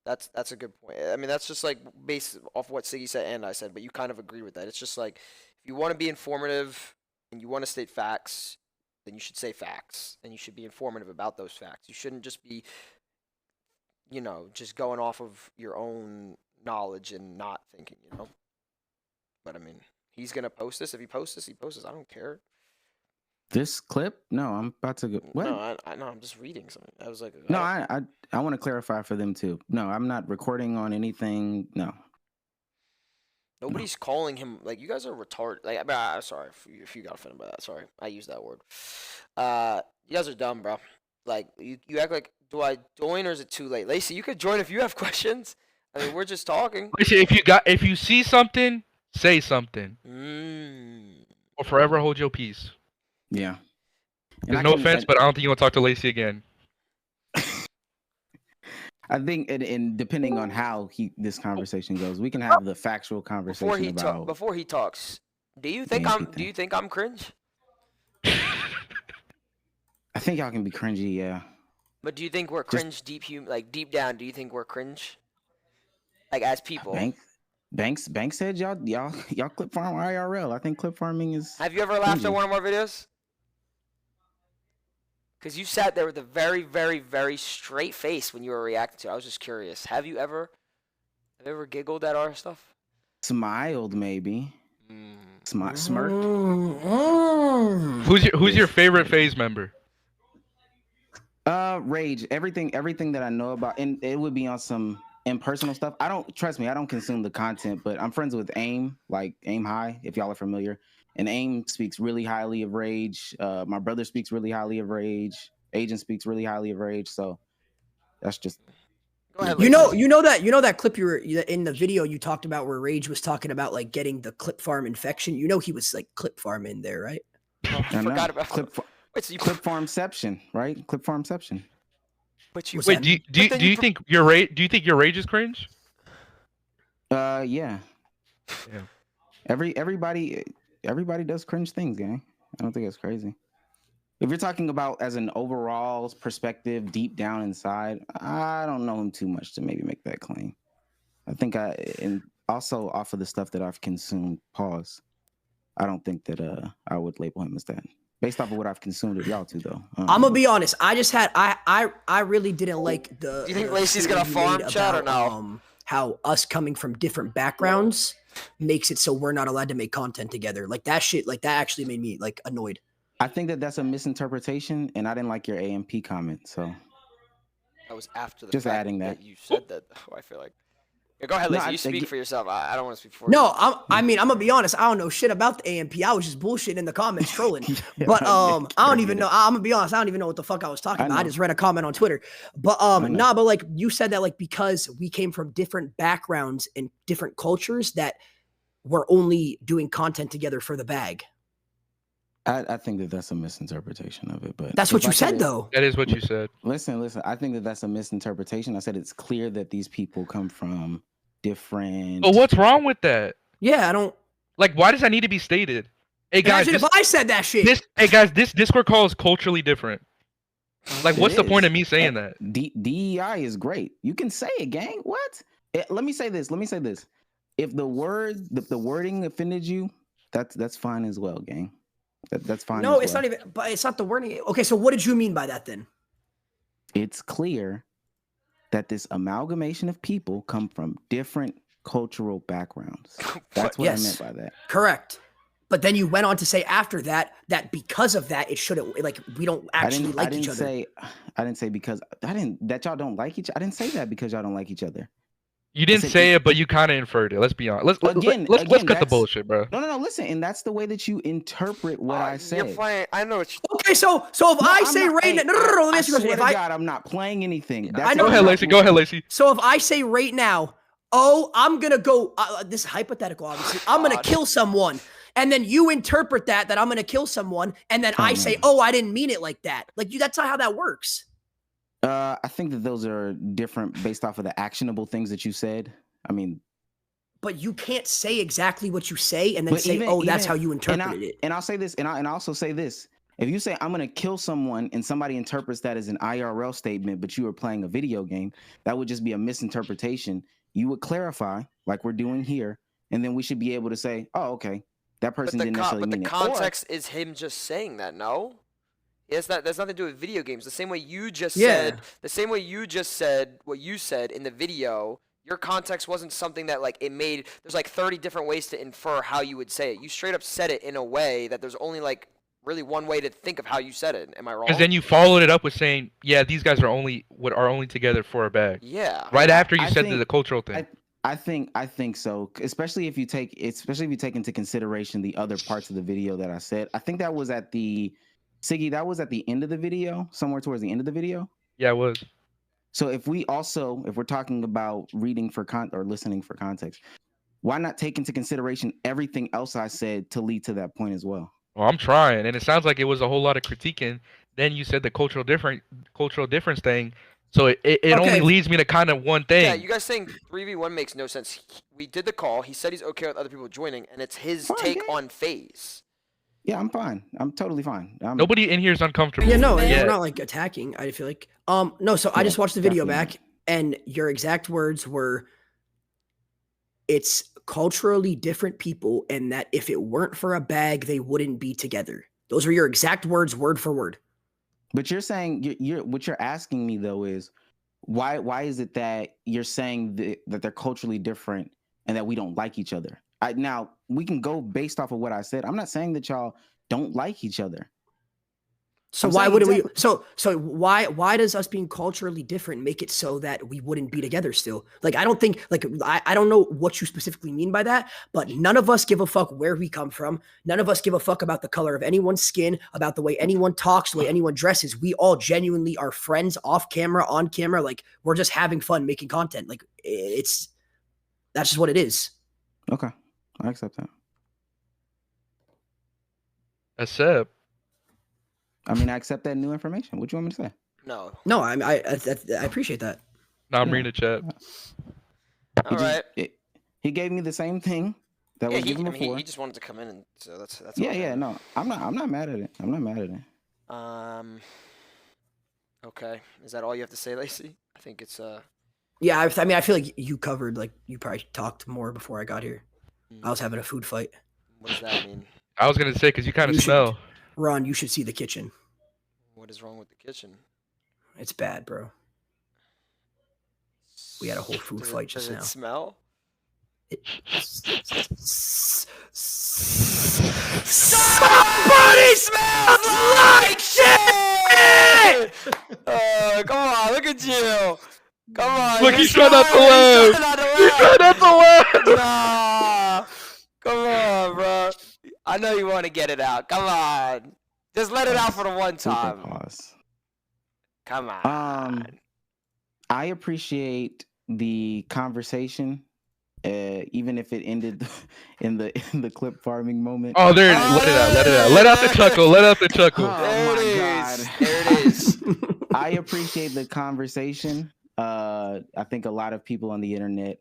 [SPEAKER 1] That's a good point. I mean, that's just like based off what Siggy said and I said, but you kind of agree with that. It's just like, if you want to be informative and you want to state facts, then you should say facts and you should be informative about those facts. You shouldn't just be, just going off of your own knowledge and not thinking, But I mean, he's gonna post this. If he posts this, he posts this. I don't care.
[SPEAKER 3] This clip? No, I'm about to go. What?
[SPEAKER 1] No, I know. I'm just reading something. I was like,
[SPEAKER 3] no, I want to clarify for them too. No, I'm not recording on anything. No.
[SPEAKER 1] Nobody's calling him. Like, you guys are retarded. Like, I'm sorry if you got offended by that. Sorry, I used that word. You guys are dumb, bro. Like, you act like, do I join or is it too late? Lacy, you could join if you have questions. I mean, we're just talking.
[SPEAKER 2] Lacy, if you see something, say something. Or forever hold your peace.
[SPEAKER 3] Yeah.
[SPEAKER 2] There's no offense, but I don't think you want to talk to Lacy again.
[SPEAKER 3] I think, and depending on how this conversation goes, we can have the factual conversation
[SPEAKER 1] before he talks. Do you think I'm cringe?
[SPEAKER 3] I think y'all can be cringy, yeah.
[SPEAKER 1] But do you think we're cringe deep down? Do you think we're cringe? Like, as people.
[SPEAKER 3] Banks said y'all clip farm IRL. I think clip farming is.
[SPEAKER 1] Have you ever laughed at one of our videos? Because you sat there with a very, very, very straight face when you were reacting to it. I was just curious. Have you ever giggled at our stuff?
[SPEAKER 3] Smiled, maybe. Smirked.
[SPEAKER 2] Who's your favorite Faze member?
[SPEAKER 3] Rage. Everything that I know about, and it would be on some impersonal stuff. I don't consume the content, but I'm friends with AIM, like AIM High, if y'all are familiar. And AIM speaks really highly of Rage. My brother speaks really highly of Rage. Agent speaks really highly of Rage. So that's just.
[SPEAKER 1] Go ahead,
[SPEAKER 6] you know that clip you were in the video you talked about where Rage was talking about like getting the clip farm infection. You know he was like clip farm in there, right?
[SPEAKER 1] Oh, I forgot about
[SPEAKER 3] clip farmception, right? Clip farmception.
[SPEAKER 2] But do you think your rage is cringe?
[SPEAKER 3] Yeah.
[SPEAKER 2] Yeah.
[SPEAKER 3] Everybody does cringe things, gang. I don't think it's crazy. If you're talking about as an overall perspective, deep down inside, I don't know him too much to maybe make that claim. I think and also off of the stuff that I've consumed, pause. I don't think that I would label him as that. Based off of what I've consumed of y'all two, though.
[SPEAKER 6] I'm gonna be honest. I just had I really didn't like the.
[SPEAKER 1] Do you think
[SPEAKER 6] the
[SPEAKER 1] Lacy's gonna
[SPEAKER 6] statement you
[SPEAKER 1] farm
[SPEAKER 6] made
[SPEAKER 1] chat or
[SPEAKER 6] about,
[SPEAKER 1] no?
[SPEAKER 6] How us coming from different backgrounds makes it so we're not allowed to make content together. Like that shit. Like that actually made me like annoyed.
[SPEAKER 3] I think that that's a misinterpretation, and I didn't like your AMP comment. So
[SPEAKER 1] That was after the
[SPEAKER 3] just
[SPEAKER 1] fact
[SPEAKER 3] adding that.
[SPEAKER 1] you said that. Oh, I feel like. Yeah, go ahead,
[SPEAKER 3] No,
[SPEAKER 1] Lacy. You speak for yourself. I don't want to speak for you.
[SPEAKER 6] No, I mean, I'm gonna be honest. I don't know shit about the AMP. I was just bullshitting in the comments, trolling. But I don't even know. I'm gonna be honest. I don't even know what the fuck I was talking about. I just read a comment on Twitter. But nah, but like you said that like because we came from different backgrounds and different cultures that we're only doing content together for the bag.
[SPEAKER 3] I think that that's a misinterpretation of it, but
[SPEAKER 6] that's what you said, though.
[SPEAKER 2] That is what you said.
[SPEAKER 3] Listen. I think that that's a misinterpretation. I said it's clear that these people come from different.
[SPEAKER 2] But what's wrong with that?
[SPEAKER 6] Yeah, I don't.
[SPEAKER 2] Like, why does that need to be stated? Hey guys,
[SPEAKER 6] imagine if I said that shit.
[SPEAKER 2] Hey guys, this Discord call is culturally different. Like, what's the point of me saying that?
[SPEAKER 3] DEI is great. You can say it, gang. What? Let me say this. If the wording offended you, that's fine as well, gang. That's fine.
[SPEAKER 6] No, it's not even. But it's not the wording. Okay, so what did you mean by that then?
[SPEAKER 3] It's clear that this amalgamation of people come from different cultural backgrounds. That's what I meant by that.
[SPEAKER 6] Correct. But then you went on to say after that because of that it shouldn't, like, we don't actually like each other.
[SPEAKER 3] I didn't say because that y'all don't like each. I didn't say that because y'all don't like each other.
[SPEAKER 2] You didn't say it, but you kind of inferred it. Let's be honest. Let's cut the bullshit, bro.
[SPEAKER 3] No. Listen, and that's the way that you interpret what I said.
[SPEAKER 1] You're playing. I know it's
[SPEAKER 6] okay. So if I say right now, no. Let me ask you a question.
[SPEAKER 3] God, I'm not playing anything.
[SPEAKER 6] I know.
[SPEAKER 2] Go ahead, Lacy.
[SPEAKER 6] So if I say right now, I'm gonna go. This is hypothetical, obviously. I'm gonna kill someone, and then you interpret that I'm gonna kill someone, and then I say, I didn't mean it like that. Like that's not how that works.
[SPEAKER 3] I think that those are different based off of the actionable things that you said. I mean,
[SPEAKER 6] but you can't say exactly what you say and then say, that's how you interpreted it.
[SPEAKER 3] And I'll say this, and I also say this. If you say I'm gonna kill someone and somebody interprets that as an IRL statement, but you were playing a video game, that would just be a misinterpretation. You would clarify, like we're doing here, and then we should be able to say, oh, okay, that person didn't necessarily mean it.
[SPEAKER 1] But the context is him just saying that, no? Yes, that's nothing to do with video games. The same way you just said, what you said in the video, your context wasn't something that like there's like 30 different ways to infer how you would say it. You straight up said it in a way that there's only like really one way to think of how you said it. Am I wrong?
[SPEAKER 2] Because then you followed it up with saying, yeah, these guys are only together for a bag.
[SPEAKER 1] Yeah.
[SPEAKER 2] Right after you said the cultural thing.
[SPEAKER 3] I think so, especially if you take into consideration the other parts of the video that I said. I think that was at the Siggy, that was at the end of the video, somewhere towards the end of the video.
[SPEAKER 2] Yeah, it was.
[SPEAKER 3] So if we're talking about reading for or listening for context, why not take into consideration everything else I said to lead to that point as well?
[SPEAKER 2] Well, I'm trying, and it sounds like it was a whole lot of critiquing. Then you said the cultural difference thing. So it only leads me to kind of one thing.
[SPEAKER 1] Yeah, you guys saying 3v1 makes no sense. We did the call. He said he's okay with other people joining, and it's his take on Faze.
[SPEAKER 3] Yeah, I'm fine. I'm totally fine.
[SPEAKER 2] Nobody in here is uncomfortable.
[SPEAKER 6] Yeah, no, we're not like attacking. I feel like no. So I just watched the video back, and your exact words were, "It's culturally different people, and that if it weren't for a bag, they wouldn't be together." Those were your exact words, word for word.
[SPEAKER 3] But you're saying what you're asking me though is why is it that you're saying that they're culturally different and that we don't like each other? Now we can go based off of what I said. I'm not saying that y'all don't like each other.
[SPEAKER 6] So why wouldn't we? So why does us being culturally different make it so that we wouldn't be together still? Like I don't think I don't know what you specifically mean by that, but none of us give a fuck where we come from. None of us give a fuck about the color of anyone's skin, about the way anyone talks, the way anyone dresses. We all genuinely are friends off camera, on camera. Like we're just having fun making content. Like that's just what it is.
[SPEAKER 3] Okay, I accept that. I mean, I accept that new information. What do you want me to say?
[SPEAKER 1] No,
[SPEAKER 6] I appreciate that.
[SPEAKER 2] No, I'm reading the chat.
[SPEAKER 1] All right.
[SPEAKER 3] He gave me the same thing that was given before.
[SPEAKER 1] He just wanted to come in, and so that's
[SPEAKER 3] Yeah,
[SPEAKER 1] all
[SPEAKER 3] yeah.
[SPEAKER 1] him.
[SPEAKER 3] No, I'm not mad at it. I'm not mad at it.
[SPEAKER 1] Okay. Is that all you have to say, Lacy? I think it's
[SPEAKER 6] Yeah, I mean, I feel like you covered, like, you probably talked more before I got here. I was having a food fight.
[SPEAKER 1] What does that mean?
[SPEAKER 2] I was gonna say because you kind of smell.
[SPEAKER 6] Ron, you should see the kitchen.
[SPEAKER 1] What is wrong with the kitchen?
[SPEAKER 6] It's bad, bro. We had a whole food fight just now.
[SPEAKER 1] Does it smell?
[SPEAKER 6] Somebody smells like shit!
[SPEAKER 1] Come on, look at you. Come on.
[SPEAKER 2] Look, he's trying not to laugh. He's trying not to laugh.
[SPEAKER 1] Nah. Come on, bro. I know you want to get it out. Come on. Just let it out for the one time.
[SPEAKER 3] Pause.
[SPEAKER 1] Come on.
[SPEAKER 3] I appreciate the conversation, even if it ended in the clip farming moment.
[SPEAKER 2] Oh, there it is. Let it out. Let it out. Let out the chuckle. Let out the chuckle.
[SPEAKER 1] There it is. There it is.
[SPEAKER 3] I appreciate the conversation. I think a lot of people on the internet,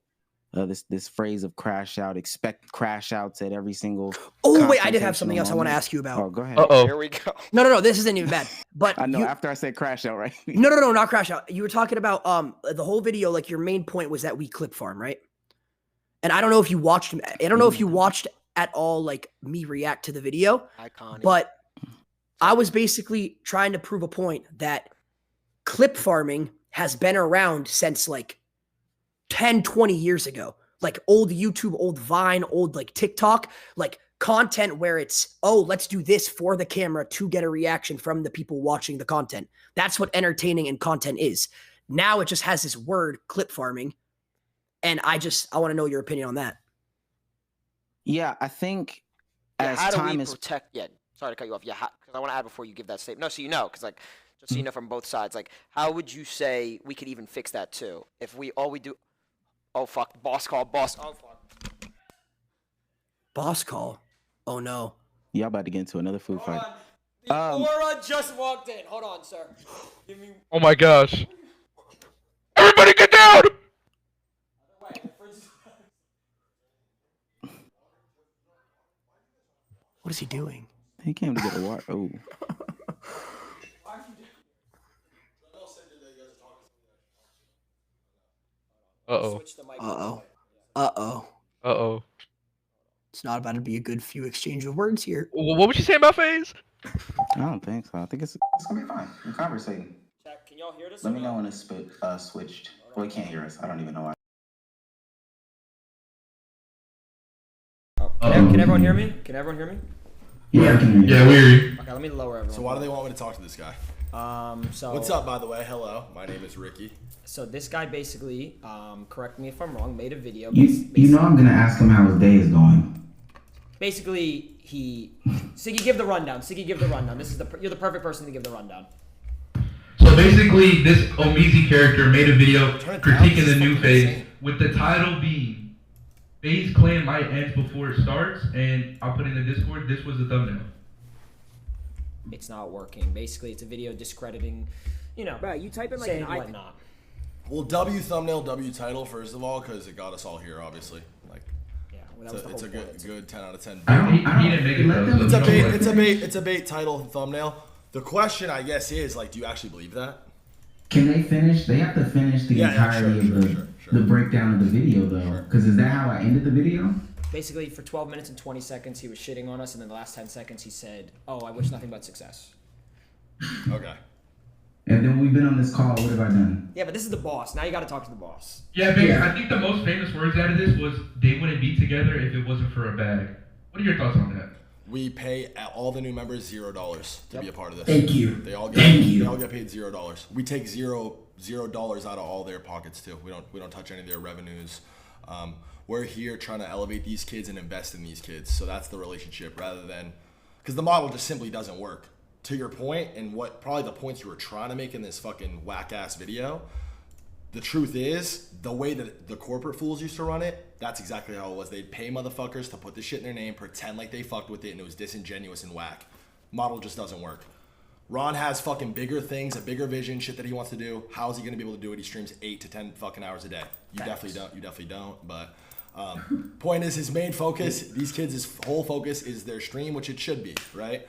[SPEAKER 3] this phrase of crash out, expect crash outs at every single.
[SPEAKER 6] Oh wait, I did have something else I want to ask you about.
[SPEAKER 3] Oh, go ahead.
[SPEAKER 1] Here we go.
[SPEAKER 6] No, this isn't even bad. But
[SPEAKER 3] I know after I said crash out, right?
[SPEAKER 6] No, not crash out. You were talking about the whole video. Like your main point was that we clip farm, right? And I don't know if you watched. I don't know if you watched at all, like me react to the video.
[SPEAKER 1] Iconic.
[SPEAKER 6] But I was basically trying to prove a point that clip farming has been around since like 10, 20 years ago. Like old YouTube, old Vine, old like TikTok, like content where it's, oh, let's do this for the camera to get a reaction from the people watching the content. That's what entertaining and content is. Now it just has this word clip farming. And I want to know your opinion on that.
[SPEAKER 3] Yeah, I think as
[SPEAKER 1] how
[SPEAKER 3] time
[SPEAKER 1] do we
[SPEAKER 3] is
[SPEAKER 1] protect? Yeah, sorry to cut you off. Yeah, because I want to add before you give that statement. No, so you know, because like just so you know from both sides, like how would you say we could even fix that too? If all we do, oh fuck, boss call, boss. Oh fuck,
[SPEAKER 6] boss call. Oh no,
[SPEAKER 3] y'all about to get into another food fight.
[SPEAKER 1] The aura just walked in. Hold on, sir. Give me.
[SPEAKER 2] Oh my gosh! Everybody get down!
[SPEAKER 6] What is he doing?
[SPEAKER 3] He came to get a water. Oh.
[SPEAKER 2] Uh-oh.
[SPEAKER 6] It's not about to be a good few exchange of words here.
[SPEAKER 2] What was you saying about Faze?
[SPEAKER 3] I don't think so. I think it's gonna be fine. We're conversating.
[SPEAKER 1] Chat, can y'all hear this?
[SPEAKER 3] Let me know when it's switched. Well, he can't hear us. I don't even know why.
[SPEAKER 1] Can everyone hear me? Can everyone hear me?
[SPEAKER 3] Yeah, I can hear you.
[SPEAKER 2] Yeah, we hear you.
[SPEAKER 1] Okay, let me lower everyone.
[SPEAKER 4] So why do they want me to talk to this guy?
[SPEAKER 1] So
[SPEAKER 4] What's up, by the way? Hello, my name is Ricky.
[SPEAKER 1] So this guy basically, correct me if I'm wrong, made a video.
[SPEAKER 3] You know I'm gonna ask him how his day is going.
[SPEAKER 1] Basically, Siggy, give the rundown. Siggy, give the rundown. You're the perfect person to give the rundown.
[SPEAKER 2] So basically, this Omizi character made a video critiquing the new Faze with the title being Faze Clan might end before it starts, and I'll put in the Discord. This was the thumbnail.
[SPEAKER 1] It's not working. Basically, it's a video discrediting,
[SPEAKER 6] Right, you type in like an
[SPEAKER 1] whatnot.
[SPEAKER 4] Well, W thumbnail, W title, first of all, because it got us all here, obviously. Like,
[SPEAKER 1] Yeah, well,
[SPEAKER 4] it's a good 10 out of 10.
[SPEAKER 2] He didn't make it though.
[SPEAKER 4] It's a bait title and thumbnail. The question, I guess, is like, do you actually believe that?
[SPEAKER 3] Can they finish? They have to finish the entirety of the breakdown of the video, though. Because is that how I ended the video?
[SPEAKER 1] Basically, for 12 minutes and 20 seconds, he was shitting on us, and then the last 10 seconds, he said, "Oh, I wish nothing but success."
[SPEAKER 4] Okay.
[SPEAKER 3] And then we've been on this call. What have I done?
[SPEAKER 1] Yeah, but this is the boss. Now you got to talk to the boss.
[SPEAKER 2] Yeah, basically, I think the most famous words out of this was they wouldn't be together if it wasn't for a bag. What are your thoughts on that?
[SPEAKER 4] We pay all the new members $0 to be a part of this.
[SPEAKER 3] Thank you.
[SPEAKER 4] They all get paid $0. We take $0 out of all their pockets too. We don't touch any of their revenues. We're here trying to elevate these kids and invest in these kids. So that's the relationship, rather than, because the model just simply doesn't work. To your point, and what probably the points you were trying to make in this fucking whack ass video, the truth is, the way that the corporate fools used to run it, that's exactly how it was. They'd pay motherfuckers to put this shit in their name, pretend like they fucked with it, and it was disingenuous and whack. Model just doesn't work. Ron has fucking bigger things, a bigger vision, shit that he wants to do. How is he gonna be able to do it? He streams 8 to 10 fucking hours a day. You definitely don't. But Point is, his main focus, these kids' whole focus is their stream, which it should be, right?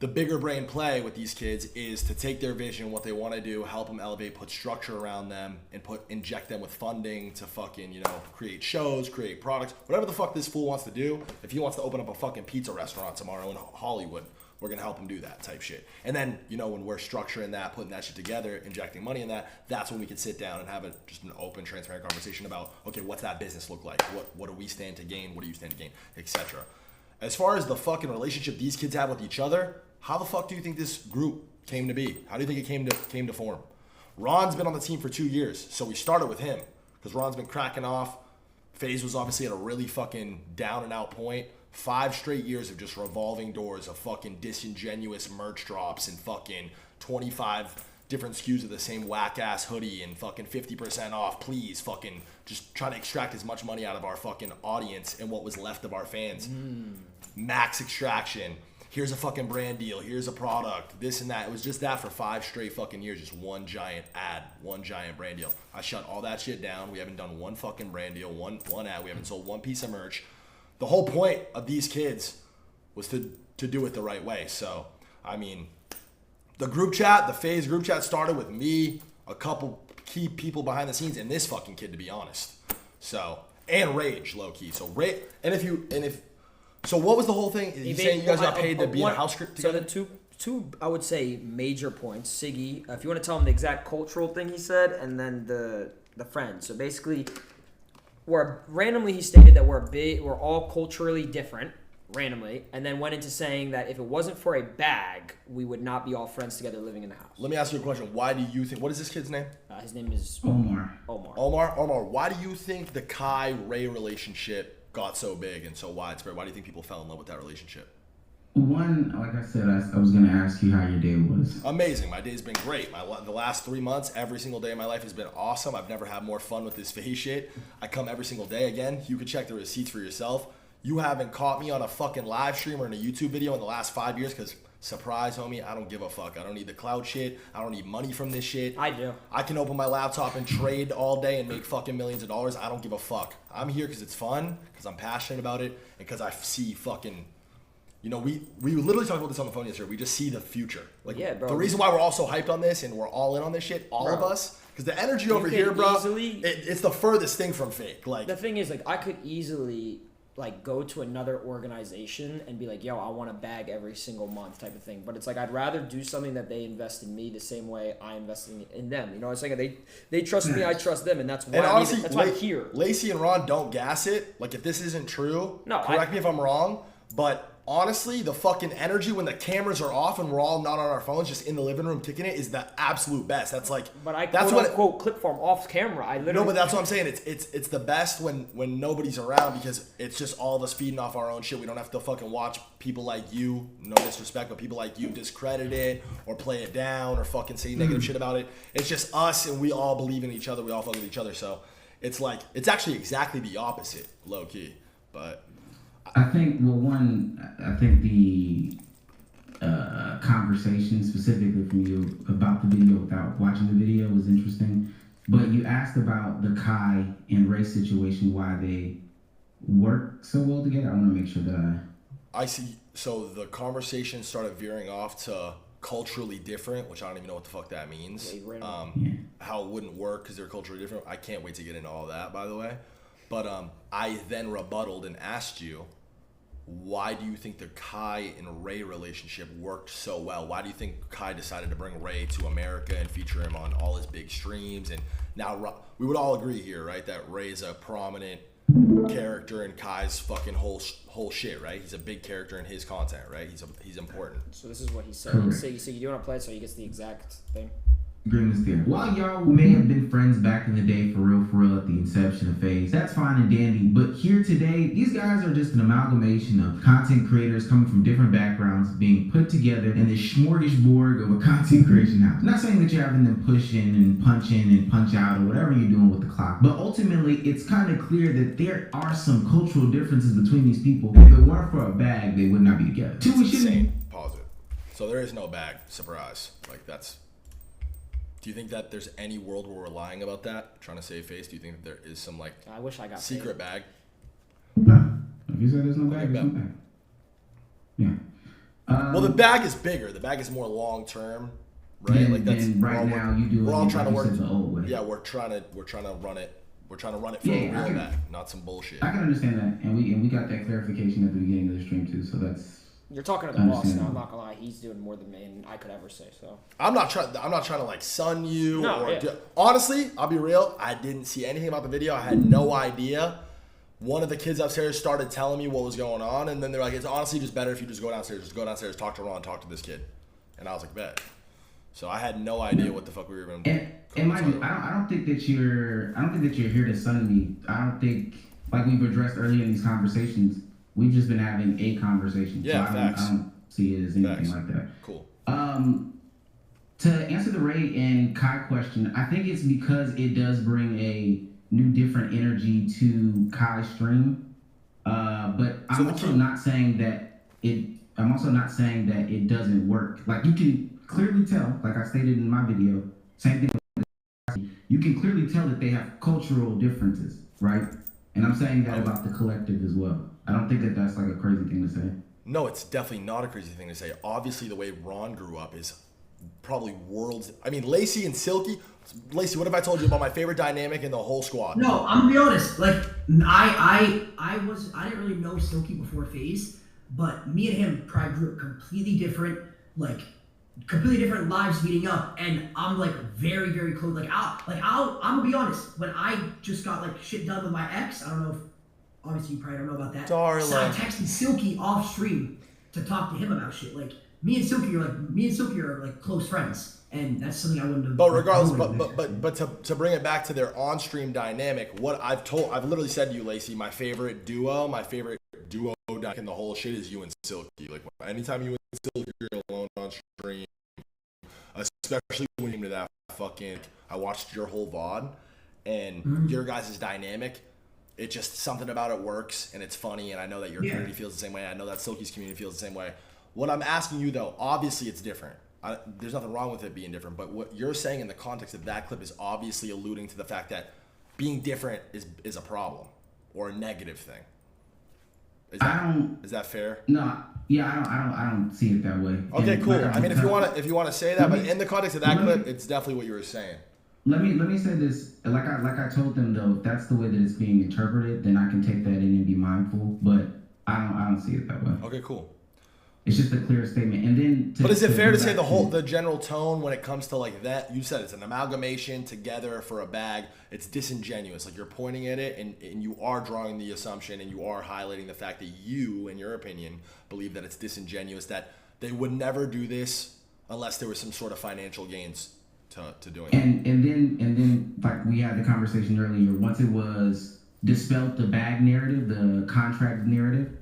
[SPEAKER 4] The bigger brain play with these kids is to take their vision, what they want to do, help them elevate, put structure around them, and inject them with funding to fucking, you know, create shows, create products, whatever the fuck this fool wants to do. If he wants to open up a fucking pizza restaurant tomorrow in Hollywood, we're gonna help him do that type shit. And then, you know, when we're structuring that, putting that shit together, injecting money in that, that's when we can sit down and have just an open, transparent conversation about, okay, what's that business look like? What do we stand to gain? What do you stand to gain? Etc. As far as the fucking relationship these kids have with each other, how the fuck do you think this group came to be? How do you think it came to form? Ron's been on the team for 2 years, so we started with him because Ron's been cracking off. Faze was obviously at a really fucking down and out point. 5 straight years of just revolving doors of fucking disingenuous merch drops and fucking 25 different SKUs of the same whack ass hoodie and fucking 50% off, please, fucking just trying to extract as much money out of our fucking audience and what was left of our fans. Max extraction. Here's a fucking brand deal, here's a product, this and that. It was just that for 5 straight fucking years, just one giant ad, one giant brand deal. I shut all that shit down. We haven't done one fucking brand deal, one ad. We haven't sold one piece of merch. The whole point of these kids was to do it the right way. So, I mean, the group chat, the Faze group chat started with me, a couple key people behind the scenes, and this fucking kid, to be honest. So, and Rage, low key. So, so what was the whole thing? You saying you guys got paid to be in a house group together?
[SPEAKER 7] So the two, I would say, major points. Siggy, if you want to tell him the exact cultural thing he said, and then the friends. So basically, randomly he stated that we're all culturally different, randomly, and then went into saying that if it wasn't for a bag, we would not be all friends together living in the house.
[SPEAKER 4] Let me ask you a question. Why do you think? What is this kid's name?
[SPEAKER 7] His name is
[SPEAKER 3] Omar.
[SPEAKER 4] Omar. Why do you think the Kai-Ray relationship got so big and so widespread? Why do you think people fell in love with that relationship?
[SPEAKER 3] One, like I said, I was going to ask you how your day was.
[SPEAKER 4] Amazing. My day's been great. The last 3 months, every single day of my life has been awesome. I've never had more fun with this Faze shit. I come every single day. Again, you can check the receipts for yourself. You haven't caught me on a fucking live stream or in a YouTube video in the last 5 years because, surprise, homie, I don't give a fuck. I don't need the cloud shit. I don't need money from this shit.
[SPEAKER 7] I do.
[SPEAKER 4] I can open my laptop and trade all day and make fucking millions of dollars. I don't give a fuck. I'm here because it's fun, because I'm passionate about it, and because I see fucking, you know, we literally talked about this on the phone yesterday. We just see the future. Like,
[SPEAKER 7] yeah, bro.
[SPEAKER 4] The reason why we're all so hyped on this and we're all in on this shit, all of us, because the energy over here, bro, it's the furthest thing from fake. Like,
[SPEAKER 7] the thing is, like, I could easily like go to another organization and be like, yo, I want a bag every single month type of thing. But it's like, I'd rather do something that they invest in me the same way I invest in them. You know, it's like they trust me, I trust them, and that's why
[SPEAKER 4] honestly,
[SPEAKER 7] that's why I'm here.
[SPEAKER 4] Lacy and Ron don't gas it. Like, if this isn't true, correct me if I'm wrong, but honestly, the fucking energy when the cameras are off and we're all not on our phones, just in the living room kicking it, is the absolute best. That's like,
[SPEAKER 7] but I
[SPEAKER 4] that's
[SPEAKER 7] quote clip form off camera. I literally
[SPEAKER 4] no, but that's what I'm saying. It's the best when nobody's around because it's just all of us feeding off our own shit. We don't have to fucking watch people like you, no disrespect, but people like you discredit it or play it down or fucking say negative shit about it. It's just us and we all believe in each other. We all fuck with each other. So it's like, it's actually exactly the opposite, low key. But
[SPEAKER 3] I think, well, I think the conversation specifically from you about the video without watching the video was interesting. But you asked about the Kai and Ray situation, why they work so well together. I want to make sure that
[SPEAKER 4] I see. So the conversation started veering off to culturally different, which I don't even know what the fuck that means. How it wouldn't work because they're culturally different. I can't wait to get into all that, by the way. But I then rebutted and asked you, why do you think the Kai and Ray relationship worked so well? Why do you think Kai decided to bring Ray to America and feature him on all his big streams? And now we would all agree here, right, that Ray's a prominent character in Kai's fucking whole shit, right? He's a big character in his content, right? He's important.
[SPEAKER 7] So this is what he said. So you do want to play it so he gets the exact thing?
[SPEAKER 3] Agreements there. While y'all may have been friends back in the day for real at the inception of Faze, that's fine and dandy, but here today, these guys are just an amalgamation of content creators coming from different backgrounds being put together in this smorgasbord of a content creation house. I'm not saying that you're having them push in and punch out or whatever you're doing with the clock, but ultimately it's kind of clear that there are some cultural differences between these people. If it weren't for a bag, they would not be together.
[SPEAKER 4] It's insane. Pause it. So there is no bag. Surprise. Like, that's Do you think that there's any world where we're lying about that, trying to save face? Do you think that there is some like
[SPEAKER 7] I wish I got
[SPEAKER 4] secret bag?
[SPEAKER 3] No. If you said there's no bag, there's no bag. Yeah.
[SPEAKER 4] Well, the bag is bigger. The bag is more long term, right?
[SPEAKER 3] Then,
[SPEAKER 4] like that's
[SPEAKER 3] right now you do.
[SPEAKER 4] We're all trying to work
[SPEAKER 3] the old way.
[SPEAKER 4] Yeah, we're trying to run it. We're trying to run it for a real bag, not some bullshit.
[SPEAKER 3] I can understand that, and we got that clarification at the beginning of the stream too. So that's.
[SPEAKER 7] You're talking to the boss now. I'm not gonna lie. He's doing more than me, and I could ever say so.
[SPEAKER 4] I'm not trying to like sun you.
[SPEAKER 7] No,
[SPEAKER 4] or honestly, I'll be real. I didn't see anything about the video. I had no idea. One of the kids upstairs started telling me what was going on, and then they're like, "It's honestly just better if you just go downstairs. Just go downstairs, talk to Ron, talk to this kid." And I was like, "Bet." So I had no idea what the fuck we were going to do.
[SPEAKER 3] And mind you, I don't think that you're here to sun me. I don't think, like we've addressed earlier in these conversations, we've just been having a conversation.
[SPEAKER 4] Yeah,
[SPEAKER 3] so
[SPEAKER 4] facts.
[SPEAKER 3] I don't see it as anything like that.
[SPEAKER 4] Cool.
[SPEAKER 3] To answer the Ray and Kai question, I think it's because it does bring a new, different energy to Kai's stream. But I'm also not saying that it doesn't work. Like you can clearly tell, like I stated in my video, same thing. You can clearly tell that they have cultural differences, right? And I'm saying that about the collective as well. I don't think that that's like a crazy thing to say.
[SPEAKER 4] No, it's definitely not a crazy thing to say. Obviously, the way Ron grew up is probably worlds. I mean, Lacy and Silky. Lacy, what have I told you about my favorite dynamic in the whole squad?
[SPEAKER 6] No, I'm gonna be honest. Like, I didn't really know Silky before Faze, but me and him probably grew up completely different lives meeting up, and I'm like very, very close. I'm gonna be honest. When I just got like shit done with my ex, I don't know if obviously you probably don't know about that.
[SPEAKER 4] Darling.
[SPEAKER 6] So I texted Silky off stream to talk to him about shit. Like me and Silky are like close friends, and that's something I wouldn't have.
[SPEAKER 4] But regardless, but to bring it back to their on-stream dynamic, what I've literally said to you, Lacy, my favorite duo dynamic in the whole shit is you and Silky. Like anytime you and Silky are alone on stream, especially when you came to that fucking, I watched your whole VOD, and your guys' dynamic. It just something about it works, and it's funny, and I know that your community feels the same way. I know that Silky's community feels the same way. What I'm asking you though, obviously it's different. There's nothing wrong with it being different, but what you're saying in the context of that clip is obviously alluding to the fact that being different is a problem or a negative thing. Is that fair?
[SPEAKER 3] No, yeah, I don't see it that way.
[SPEAKER 4] Okay,
[SPEAKER 3] and
[SPEAKER 4] cool.
[SPEAKER 3] Like
[SPEAKER 4] I mean, if you want to say that, but in the context of that clip, it's definitely what you were saying.
[SPEAKER 3] Let me say this. Like I told them though, if that's the way that it's being interpreted, then I can take that in and be mindful. But I don't see it that way.
[SPEAKER 4] Okay, cool.
[SPEAKER 3] It's just a clear statement. And then,
[SPEAKER 4] but is it fair to say the general tone when it comes to like that? You said it's an amalgamation together for a bag. It's disingenuous. Like you're pointing at it, and you are drawing the assumption, and you are highlighting the fact that you, in your opinion, believe that it's disingenuous, that they would never do this unless there was some sort of financial gains to doing it.
[SPEAKER 3] And then like we had the conversation earlier. Once it was dispelled, the bag narrative, the contract narrative,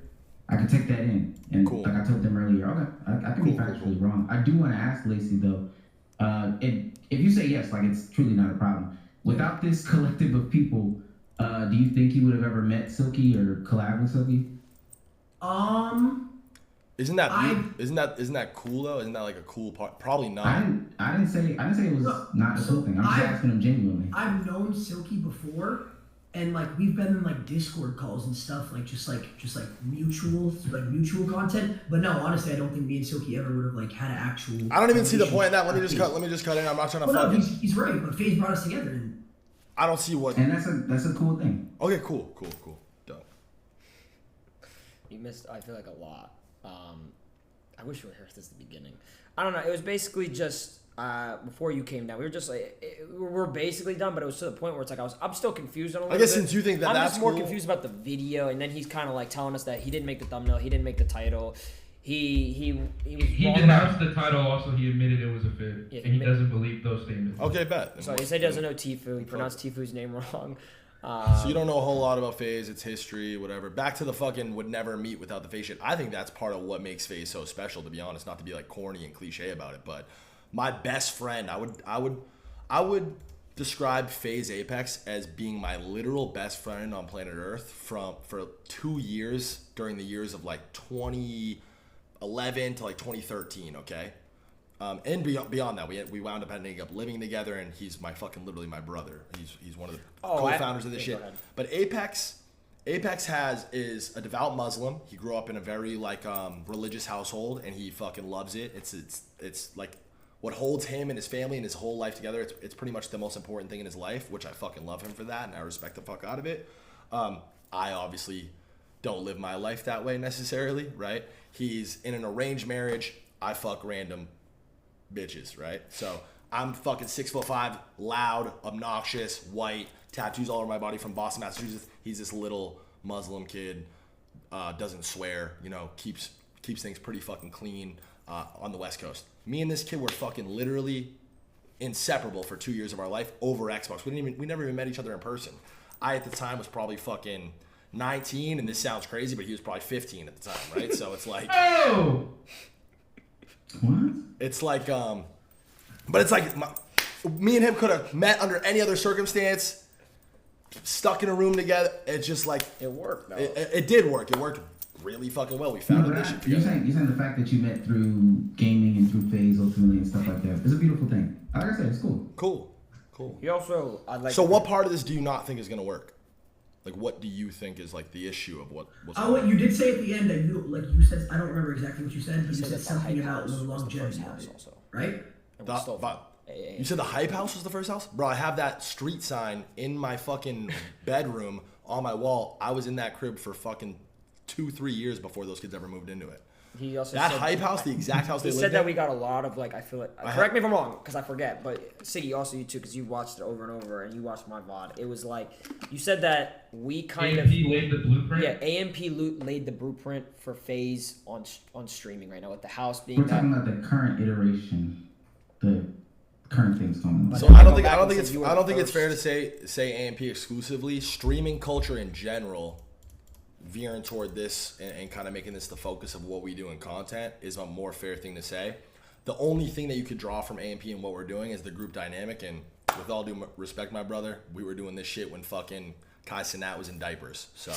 [SPEAKER 3] I could take that in. And
[SPEAKER 4] cool.
[SPEAKER 3] Like I told them earlier, okay, I can be factually wrong. I do want to ask Lacy though, if you say yes, like it's truly not a problem. Without this collective of people, do you think you would have ever met Silky or collabed with Silky?
[SPEAKER 4] Isn't that cool though? Isn't that like a cool part? Probably not.
[SPEAKER 3] I didn't say it was not a cool thing. I'm just asking him genuinely.
[SPEAKER 6] I've known Silky before, and like we've been in like Discord calls and stuff, like just mutual content. But no, honestly, I don't think me and Silky ever would have like had an actual.
[SPEAKER 4] I don't even see the point in that. Let me just cut in. I'm not trying to.
[SPEAKER 6] Well, no, he's right. But Faze brought us together, and
[SPEAKER 4] I don't see what.
[SPEAKER 3] And that's a cool thing.
[SPEAKER 4] Okay, cool. Done.
[SPEAKER 7] You missed, I feel like, a lot. I wish you were here at the beginning. I don't know. It was basically just before you came down. We were just like, we're basically done, but it was to the point where it's like I'm still confused on a little bit.
[SPEAKER 4] I guess since you think that that's
[SPEAKER 7] just more
[SPEAKER 4] cool.
[SPEAKER 7] confused about the video, and then he's kind of like telling us that he didn't make the thumbnail, he didn't make the title. He
[SPEAKER 2] denounced the title. Also, he admitted it was a fib,
[SPEAKER 7] yeah,
[SPEAKER 2] and he doesn't believe those statements.
[SPEAKER 4] Okay, bet.
[SPEAKER 7] So he said he doesn't know Tfue. He pronounced Tfue's name wrong.
[SPEAKER 4] So you don't know a whole lot about Faze, its history, whatever. Back to the fucking would never meet without the Faze shit. I think that's part of what makes Faze so special, to be honest. Not to be like corny and cliche about it, but my best friend, I would describe Faze Apex as being my literal best friend on planet Earth for 2 years during the years of like 2011 to like 2013. Okay, And beyond that, we wound up ending up living together, and he's literally my brother. He's one of the co-founders of this shit. But Apex is a devout Muslim. He grew up in a very religious household, and he fucking loves it. It's like what holds him and his family and his whole life together. It's pretty much the most important thing in his life, which I fucking love him for that, and I respect the fuck out of it. I obviously don't live my life that way necessarily, right? He's in an arranged marriage. I fuck random bitches, right? So I'm fucking 6'5", loud, obnoxious, white, tattoos all over my body from Boston, Massachusetts. He's this little Muslim kid, doesn't swear, keeps things pretty fucking clean on the West Coast. Me and this kid were fucking literally inseparable for 2 years of our life over Xbox. We never even met each other in person. I at the time was probably fucking 19, and this sounds crazy, but he was probably 15 at the time, right? So it's like,
[SPEAKER 3] oh, what?
[SPEAKER 4] It's like, but it's like me and him could have met under any other circumstance, stuck in a room together. It's just like
[SPEAKER 7] it worked. No.
[SPEAKER 4] It did work. It worked really fucking well. We found this shit together.
[SPEAKER 3] You're saying the fact that you met through gaming and through Faze ultimately and stuff like that is a beautiful thing. Like I said, it's cool.
[SPEAKER 4] Cool.
[SPEAKER 7] He also,
[SPEAKER 4] So what part of this do you not think is gonna work? Like, what do you think is like the issue of what's
[SPEAKER 6] what you did say at the end that you said, I don't remember exactly what you said, but you said something about the longevity of it, right?
[SPEAKER 4] You said the hype house was the first house? Bro, I have that street sign in my fucking bedroom on my wall. I was in that crib for fucking 2-3 years before those kids ever moved into it.
[SPEAKER 7] He also
[SPEAKER 4] that
[SPEAKER 7] said,
[SPEAKER 4] hype house, the exact house they lived in.
[SPEAKER 7] He said that we got a lot of I feel like, correct me if I'm wrong, because I forget, but Siggy, also you too, because you watched it over and over, and you watched my VOD. It was like, you said that we kind
[SPEAKER 2] AMP laid the blueprint?
[SPEAKER 7] Yeah, AMP laid the blueprint for Faze on streaming right now, with the house being
[SPEAKER 3] We're talking about the current iteration, the current things going on.
[SPEAKER 4] So I don't think it's fair to say AMP exclusively. Streaming culture in general, veering toward this and kind of making this the focus of what we do in content is a more fair thing to say. The only thing that you could draw from AMP and what we're doing is the group dynamic, and with all due respect, my brother, we were doing this shit when fucking Kai Cenat was in diapers. So,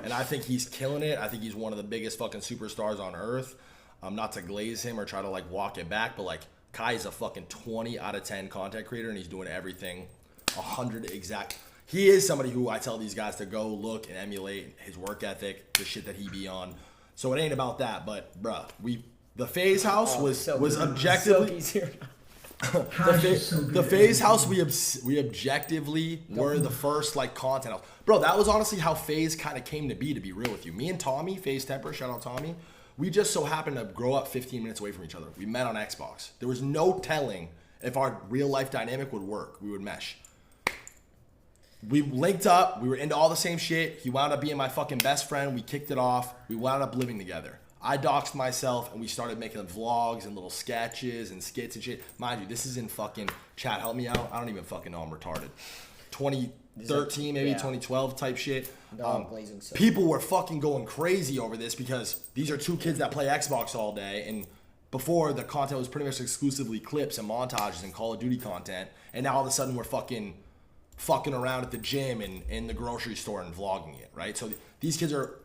[SPEAKER 4] and I think he's killing it. I think he's one of the biggest fucking superstars on earth. Not to glaze him or try to walk it back, but Kai is a fucking 20 out of 10 content creator, and he's doing everything 100 exact. He is somebody who I tell these guys to go look and emulate his work ethic, the shit that he be on. So it ain't about that, but bruh, the Faze house was objectively the Faze house we objectively were the first content house. Bro, that was honestly how Faze kind of came to be real with you. Me and Tommy, Faze Temper, shout out Tommy, we just so happened to grow up 15 minutes away from each other. We met on Xbox. There was no telling if our real life dynamic would work. We would mesh. We linked up. We were into all the same shit. He wound up being my fucking best friend. We kicked it off. We wound up living together. I doxed myself, and we started making vlogs and little sketches and skits and shit. Mind you, this is in fucking, chat, help me out. I don't even fucking know I'm retarded. 2013, maybe 2012 type shit. People were fucking going crazy over this because these are two kids that play Xbox all day, and before the content was pretty much exclusively clips and montages and Call of Duty content, and now all of a sudden we're fucking around at the gym and in the grocery store and vlogging it, right? So these kids are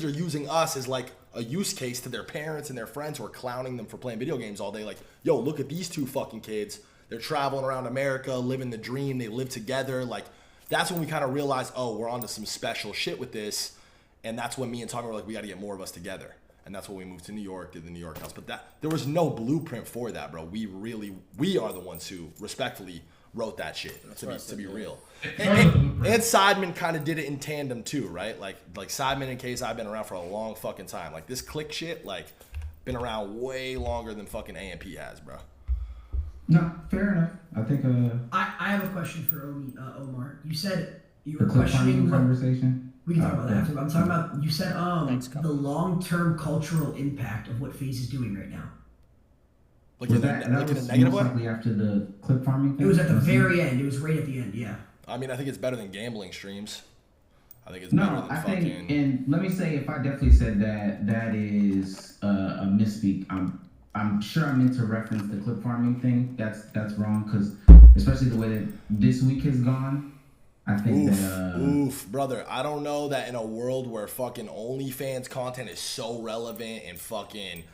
[SPEAKER 4] using us as a use case to their parents and their friends who are clowning them for playing video games all day. Yo, look at these two fucking kids. They're traveling around America, living the dream. They live together. That's when we kind of realized, oh, we're onto some special shit with this. And that's when me and Tommy were like, we got to get more of us together. And that's when we moved to New York, did the New York house. But there was no blueprint for that, bro. We are the ones who respectfully wrote that shit, to be real. And Sidemen kind of did it in tandem too, right? Like Sidemen and Case, I've been around for a long fucking time. This click shit, been around way longer than fucking AMP has, bro.
[SPEAKER 3] No, fair enough. I think
[SPEAKER 6] I have a question for Omar. You said you were questioning
[SPEAKER 3] conversation.
[SPEAKER 6] We can talk about that after. But I'm talking about, you said the long-term cultural impact of what Faze is doing right now.
[SPEAKER 3] Was that was most likely after the clip farming thing?
[SPEAKER 6] It was at the very end. It was right at the end, yeah.
[SPEAKER 4] I mean, I think it's better than gambling streams. I think it's better than fucking...
[SPEAKER 3] think, and let me say, if I definitely said that is a misspeak. I'm sure I meant to reference the clip farming thing. That's wrong, because especially the way that this week has gone, I think
[SPEAKER 4] brother, I don't know that in a world where fucking OnlyFans content is so relevant and fucking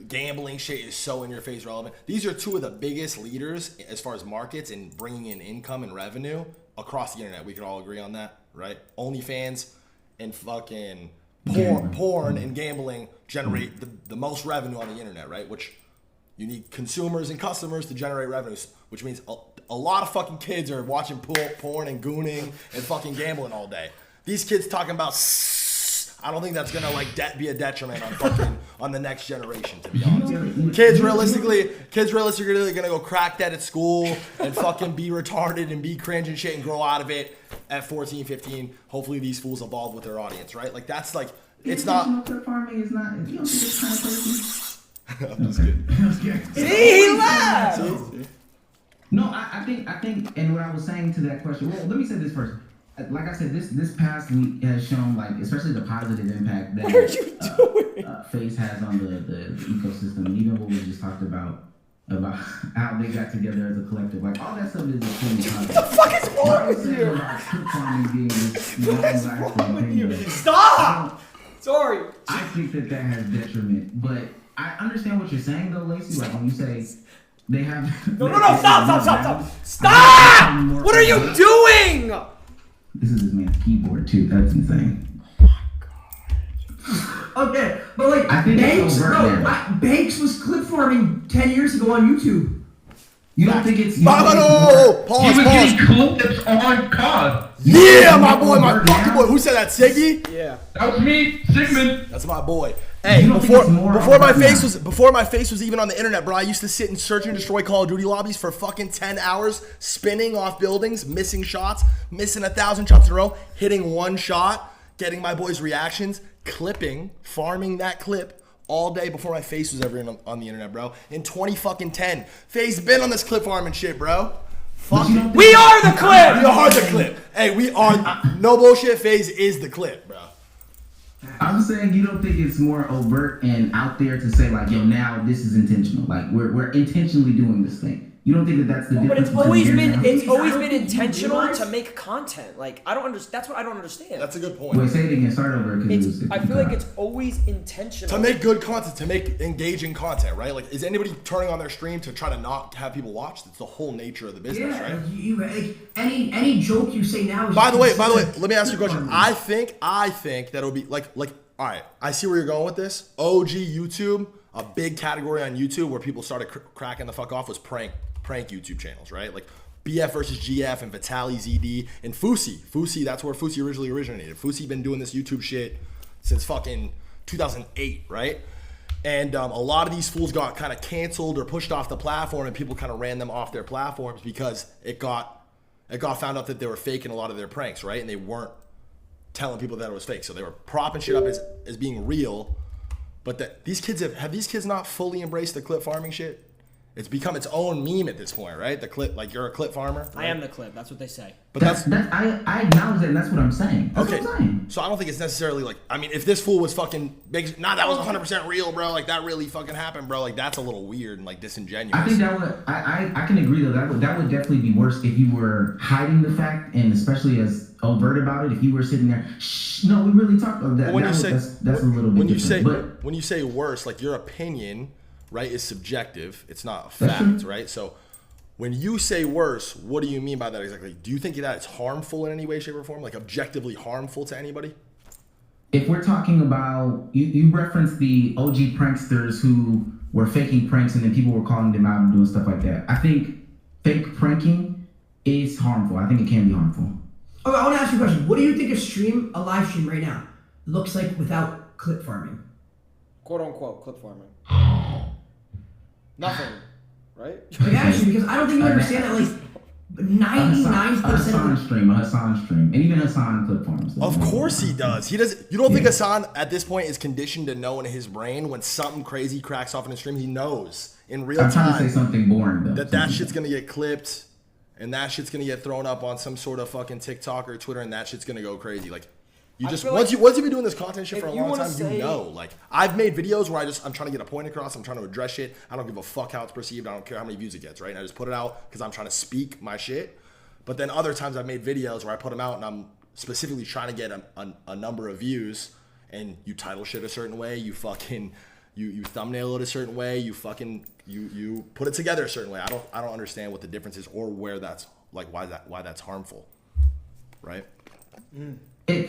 [SPEAKER 4] gambling shit is so in your face relevant. These are two of the biggest leaders as far as markets and bringing in income and revenue across the internet. We can all agree on that, right? OnlyFans and fucking porn and gambling generate the most revenue on the internet, right? Which you need consumers and customers to generate revenues, which means a lot of fucking kids are watching porn and gooning and fucking gambling all day. These kids talking about I don't think that's gonna like be a detriment on fucking on the next generation, to be honest. Kids realistically are gonna go crack that at school and fucking be retarded and be cringe and shit and grow out of it at 14, 15. Hopefully these fools evolve with their audience, right? Like that's like it's not.
[SPEAKER 3] Clip farming is not. You don't think it's kind of crazy?
[SPEAKER 4] I'm just kidding.
[SPEAKER 7] See, he laughed.
[SPEAKER 3] No, I think, and what I was saying to that question. Well, let me say this first. Like I said, this past week has shown, like, especially the positive impact that
[SPEAKER 7] What are you doing?
[SPEAKER 3] Faze has on the ecosystem, and even what we just talked about how they got together as a collective, like all that stuff is extremely positive.
[SPEAKER 7] What the fuck is wrong with you?
[SPEAKER 3] About clip farming being this long-lasting thing,
[SPEAKER 7] Stop! Sorry.
[SPEAKER 3] I think that has detriment, but I understand what you're saying though, Lacy. Like when you say they have
[SPEAKER 7] No, stop! What are you doing?
[SPEAKER 3] This is his man's keyboard too. That's insane.
[SPEAKER 6] Okay, but like
[SPEAKER 3] I think
[SPEAKER 6] Banks was clip farming 10 years ago on YouTube.
[SPEAKER 3] You don't think it's
[SPEAKER 4] Pause.
[SPEAKER 2] getting clips on COD.
[SPEAKER 4] Yeah, my boy, my fucking boy. Who said that? Siggy?
[SPEAKER 7] Yeah.
[SPEAKER 2] That was me, Sigmund.
[SPEAKER 4] That's my boy. Hey, before my face was even on the internet, bro, I used to sit and search and destroy Call of Duty lobbies for fucking 10 hours, spinning off buildings, missing shots, missing 1,000 shots in a row, hitting one shot, getting my boys' reactions, clipping, farming that clip all day before my face was ever on the internet, bro. In 2010, Faze been on this clip farming shit, bro. Fuck it.
[SPEAKER 7] We are the clip.
[SPEAKER 4] We are the clip. Hey, we are no bullshit. Faze is the clip, bro.
[SPEAKER 3] I'm saying you don't think it's more overt and out there to say like, yo, now this is intentional. Like we're intentionally doing this thing. You don't think that that's the difference?
[SPEAKER 7] But it's always been intentional to make content. Like I don't understand. That's what I don't understand.
[SPEAKER 4] That's a good point.
[SPEAKER 3] Wait, say it again. Start over.
[SPEAKER 7] I feel like it's always intentional
[SPEAKER 4] to make good content, to make engaging content, right? Like, is anybody turning on their stream to try to not have people watch? That's the whole nature of the business, right?
[SPEAKER 6] Like any joke you say now. Is
[SPEAKER 4] by the way, let me ask you a question. I think that it'll be like, all right. I see where you're going with this. OG YouTube, a big category on YouTube where people started cracking the fuck off was prank YouTube channels, right? Like BF versus GF and Vitaly ZD and Fusi, that's where Fusi originally originated. Fusi been doing this YouTube shit since fucking 2008, right? And a lot of these fools got kind of canceled or pushed off the platform, and people kind of ran them off their platforms because it got found out that they were faking a lot of their pranks, right? And they weren't telling people that it was fake, so they were propping shit up as being real. But these kids have these kids not fully embraced the clip farming shit? It's become its own meme at this point, right? The clip, like you're a clip farmer. Right?
[SPEAKER 7] I am the clip. That's what they say.
[SPEAKER 3] But I acknowledge that, and that's what I'm saying. That's
[SPEAKER 4] okay.
[SPEAKER 3] What I'm saying.
[SPEAKER 4] So I don't think it's necessarily like. I mean, if this fool was fucking big, that was 100% real, bro. Like that really fucking happened, bro. Like that's a little weird and like disingenuous.
[SPEAKER 3] I think that would. I can agree though. That would definitely be worse if you were hiding the fact, and especially as overt about it. If you were sitting there, shh, no, we really talked about that. That's a little bit different.
[SPEAKER 4] When you say worse, like your opinion, right, is subjective. It's not a fact, right? So when you say worse, what do you mean by that exactly? Do you think that it's harmful in any way, shape, or form? Like objectively harmful to anybody?
[SPEAKER 3] If we're talking about, you referenced the OG pranksters who were faking pranks and then people were calling them out and doing stuff like that. I think fake pranking is harmful. I think it can be harmful.
[SPEAKER 6] Okay, I want to ask you a question. What do you think a live stream right now looks like without clip farming?
[SPEAKER 7] Quote unquote clip farming. Nothing, right?
[SPEAKER 6] Like actually, because I don't think you understand that. Like 99%
[SPEAKER 3] a Hassan stream, and even Hassan clip farms.
[SPEAKER 4] Of course he does. He does. You don't think Hassan at this point is conditioned to know in his brain when something crazy cracks off in his stream? He knows in real time.
[SPEAKER 3] I'm trying to say something boring though.
[SPEAKER 4] That shit's gonna get clipped, and that shit's gonna get thrown up on some sort of fucking TikTok or Twitter, and that shit's gonna go crazy. Like. You just once you've been doing this content shit for a long time, you know. Like I've made videos where I'm trying to get a point across, I'm trying to address shit. I don't give a fuck how it's perceived. I don't care how many views it gets, right? And I just put it out because I'm trying to speak my shit. But then other times I've made videos where I put them out and I'm specifically trying to get a number of views. And you title shit a certain way, you you thumbnail it a certain way, you put it together a certain way. I don't understand what the difference is or where that's like why that's harmful, right?
[SPEAKER 3] I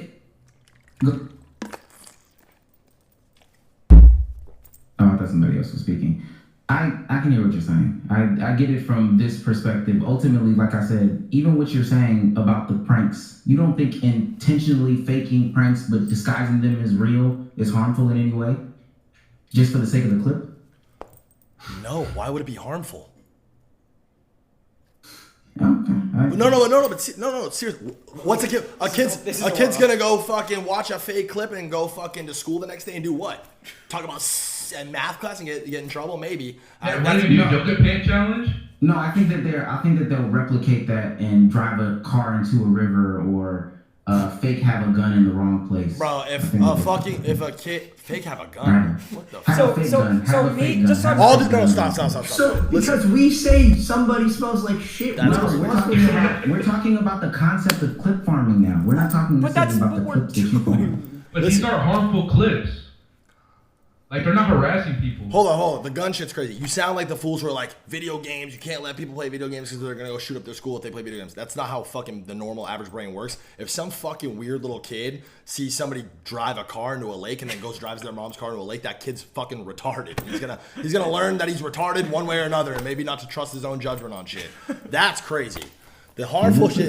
[SPEAKER 3] thought somebody else was speaking. I can hear what you're saying. I get it from this perspective. Ultimately, like I said, even what you're saying about the pranks, you don't think intentionally faking pranks but disguising them as real is harmful in any way? Just for the sake of the clip?
[SPEAKER 4] No, why would it be harmful?
[SPEAKER 3] Okay.
[SPEAKER 4] But seriously. What's a kid's gonna go fucking watch a fake clip and go fucking to school the next day and do what? Talk about math class and get in trouble? Maybe.
[SPEAKER 2] What do you do? Yoga paint challenge?
[SPEAKER 3] No, I think that they'll replicate that and drive a car into a river or fake have a gun in the wrong place.
[SPEAKER 4] Bro, if a kid fake have a gun, what the fuck? Stop.
[SPEAKER 6] So because we say somebody smells like shit,
[SPEAKER 3] we're talking about the concept of clip farming now. We're not talking about the clips that you farm.
[SPEAKER 2] But these are harmful clips. Like, they're not harassing people.
[SPEAKER 4] Hold on. The gun shit's crazy. You sound like the fools who are like, video games, you can't let people play video games because they're going to go shoot up their school if they play video games. That's not how fucking the normal average brain works. If some fucking weird little kid sees somebody drive a car into a lake and then drives their mom's car into a lake, that kid's fucking retarded. He's gonna learn that he's retarded one way or another and maybe not to trust his own judgment on shit. That's crazy. The harmful shit.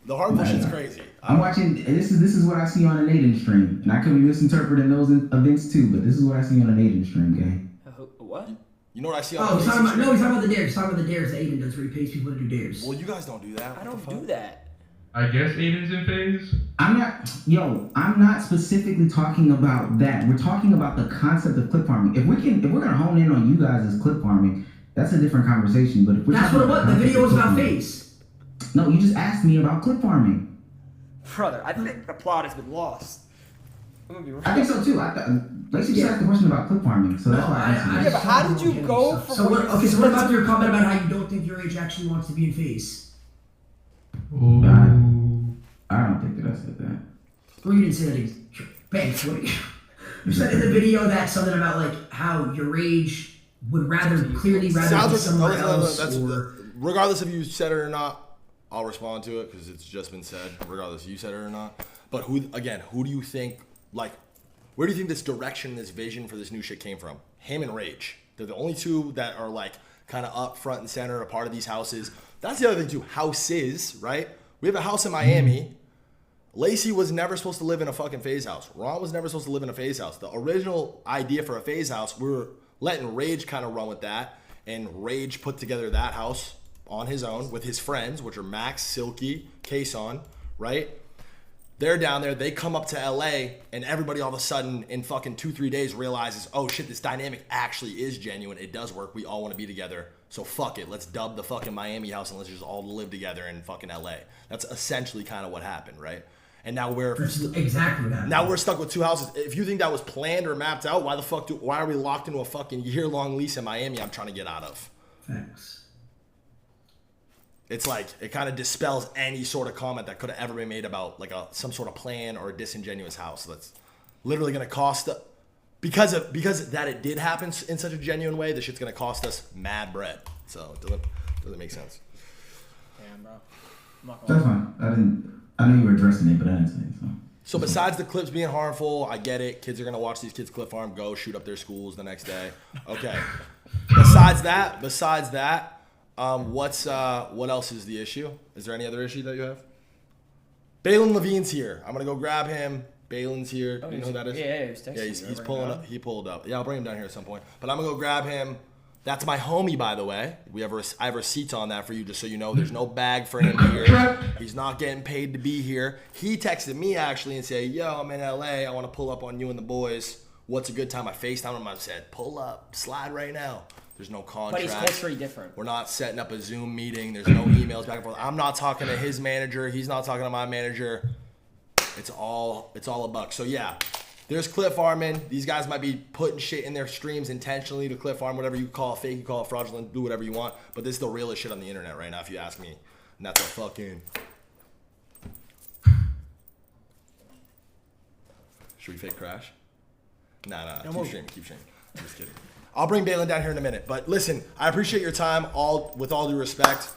[SPEAKER 4] The harmful shit's crazy.
[SPEAKER 3] I'm watching. This is what I see on an Aiden stream, and I could be misinterpreting those events too. But this is what I see on an Aiden stream, gang.
[SPEAKER 7] What?
[SPEAKER 4] You know what I see on?
[SPEAKER 6] He's talking about the dares. He's talking about the dares that Aiden does, where he pays people to do dares.
[SPEAKER 4] Well, you guys don't do that.
[SPEAKER 7] I don't do that.
[SPEAKER 2] I guess Aiden's in Faze.
[SPEAKER 3] I'm not specifically talking about that. We're talking about the concept of clip farming. If we're gonna hone in on you guys as clip farming, that's a different conversation. But if we're
[SPEAKER 6] that's what it was. The video was about Faze.
[SPEAKER 3] No, you just asked me about clip farming.
[SPEAKER 7] Brother, I think the plot has been lost. I'm gonna be real.
[SPEAKER 3] I think so too. Lacy just asked the question about clip farming, so that's why I answered it.
[SPEAKER 7] Yeah, but how did you go from?
[SPEAKER 6] So what about your comment about how you don't think your age actually wants to be in Faze?
[SPEAKER 3] I don't think that I said that.
[SPEAKER 6] Well, you didn't say that. Banks, you said in the video that something about like how your age would clearly be somewhere else.
[SPEAKER 4] Regardless if you said it or not, I'll respond to it because it's just been said, regardless if you said it or not. But who do you think, like, where do you think this direction, this vision for this new shit came from? Him and Rage. They're the only two that are, like, kind of up front and center, a part of these houses. That's the other thing, too. Houses, right? We have a house in Miami. Lacy was never supposed to live in a fucking Faze house. Ron was never supposed to live in a Faze house. The original idea for a Faze house, we were letting Rage kind of run with that. And Rage put together that house on his own with his friends, which are Max, Silky, Kason, right? They're down there. They come up to LA, and everybody all of a sudden in fucking 2-3 days realizes, oh shit, this dynamic actually is genuine. It does work. We all want to be together. So fuck it. Let's dub the fucking Miami house and let's just all live together in fucking LA. That's essentially kind of what happened, right? And now now we're stuck with two houses. If you think that was planned or mapped out, why are we locked into a fucking year-long lease in Miami I'm trying to get out of?
[SPEAKER 6] Thanks.
[SPEAKER 4] It's like, it kind of dispels any sort of comment that could have ever been made about like some sort of plan or a disingenuous house that's literally going to cost because that it did happen in such a genuine way, the shit's going to cost us mad bread. So it doesn't make sense.
[SPEAKER 7] Damn, bro.
[SPEAKER 3] That's fine. I know you were addressing it, but I didn't say it.
[SPEAKER 4] So besides the clips being harmful, I get it. Kids are going to watch these kids clip farm, go shoot up their schools the next day. Okay. Besides that, what else is the issue? Is there any other issue that you have? Balin Levine's here. I'm gonna go grab him. Balin's here. You know who that is?
[SPEAKER 7] Yeah,
[SPEAKER 4] he's pulling up. He pulled up. Yeah, I'll bring him down here at some point. But I'm gonna go grab him. That's my homie, by the way. I have receipts on that for you, just so you know. There's no bag for him here. He's not getting paid to be here. He texted me actually and said, "Yo, I'm in LA. I want to pull up on you and the boys. What's a good time?" I FaceTimed him. I said, "Pull up, slide right now." There's no contract.
[SPEAKER 7] But he's culturally different.
[SPEAKER 4] We're not setting up a Zoom meeting. There's no emails back and forth. I'm not talking to his manager. He's not talking to my manager. It's all a buck. So yeah, there's clip farming. These guys might be putting shit in their streams intentionally to clip farm, whatever you call it fake, you call it fraudulent, do whatever you want. But this is the realest shit on the internet right now, if you ask me. And that's a fucking. Should we fake crash? Nah. Keep streaming. Just kidding. I'll bring Balin down here in a minute. But listen, I appreciate your time. With all due respect,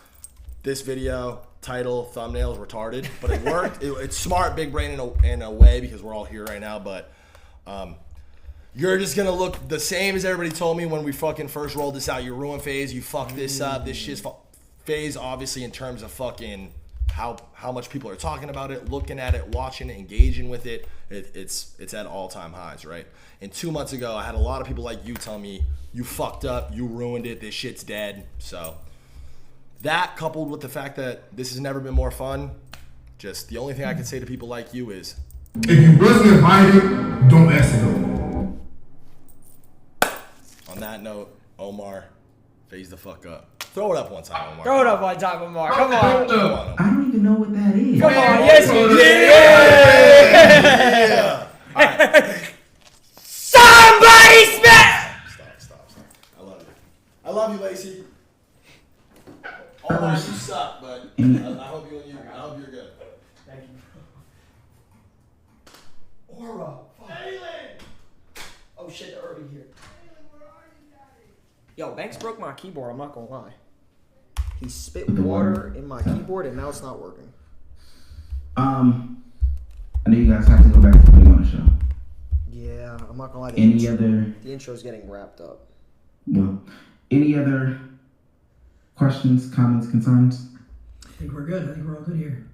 [SPEAKER 4] this video, title, thumbnail is retarded, but it worked. It's smart, big brain in a way because we're all here right now. But you're just gonna look the same as everybody told me when we fucking first rolled this out. You ruined Faze. You fucked this up. This shit's Faze, obviously, in terms of fucking how much people are talking about it, looking at it, watching it, engaging with it. It's at all-time highs, right? And 2 months ago, I had a lot of people like you tell me, you fucked up, you ruined it, this shit's dead. So that coupled with the fact that this has never been more fun, just the only thing I can say to people like you is,
[SPEAKER 8] if you wasn't invited, don't ask to go.
[SPEAKER 4] On that note, Omar, Faze the fuck up. Throw it up one time, Omar.
[SPEAKER 7] Throw it up one time, Omar. Come on.
[SPEAKER 8] Come on.
[SPEAKER 3] I don't even know what that is.
[SPEAKER 7] Come on. Yes, you did.
[SPEAKER 4] Yeah. All right.
[SPEAKER 7] Somebody smack.
[SPEAKER 4] Stop. I love you. I love you, Lacy. Omar, you suck, but I hope you're good.
[SPEAKER 7] Thank you. Aura. Oh shit, they're already here. Yo, Banks broke my keyboard, I'm not gonna lie. He spit water in my keyboard and now it's not working.
[SPEAKER 3] I know you guys have to go back to putting on the show.
[SPEAKER 7] Yeah, I'm not gonna lie.
[SPEAKER 3] The
[SPEAKER 7] intro's getting wrapped up.
[SPEAKER 3] Well, any other questions, comments, concerns?
[SPEAKER 6] I think we're good. I think we're all good here.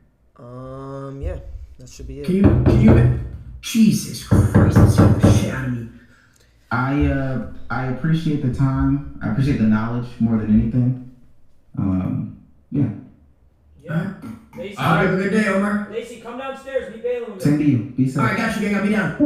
[SPEAKER 7] Yeah, that should be it.
[SPEAKER 6] Can you Jesus Christ, that's the shit out of me.
[SPEAKER 3] I appreciate the time. I appreciate the knowledge more than anything. Yeah.
[SPEAKER 7] Yeah. Lacy,
[SPEAKER 6] Have a good day, Omar.
[SPEAKER 7] Lacy, come downstairs. Be bailing with
[SPEAKER 3] Same to you. Be safe.
[SPEAKER 6] All right, got you, gang. I'll be down.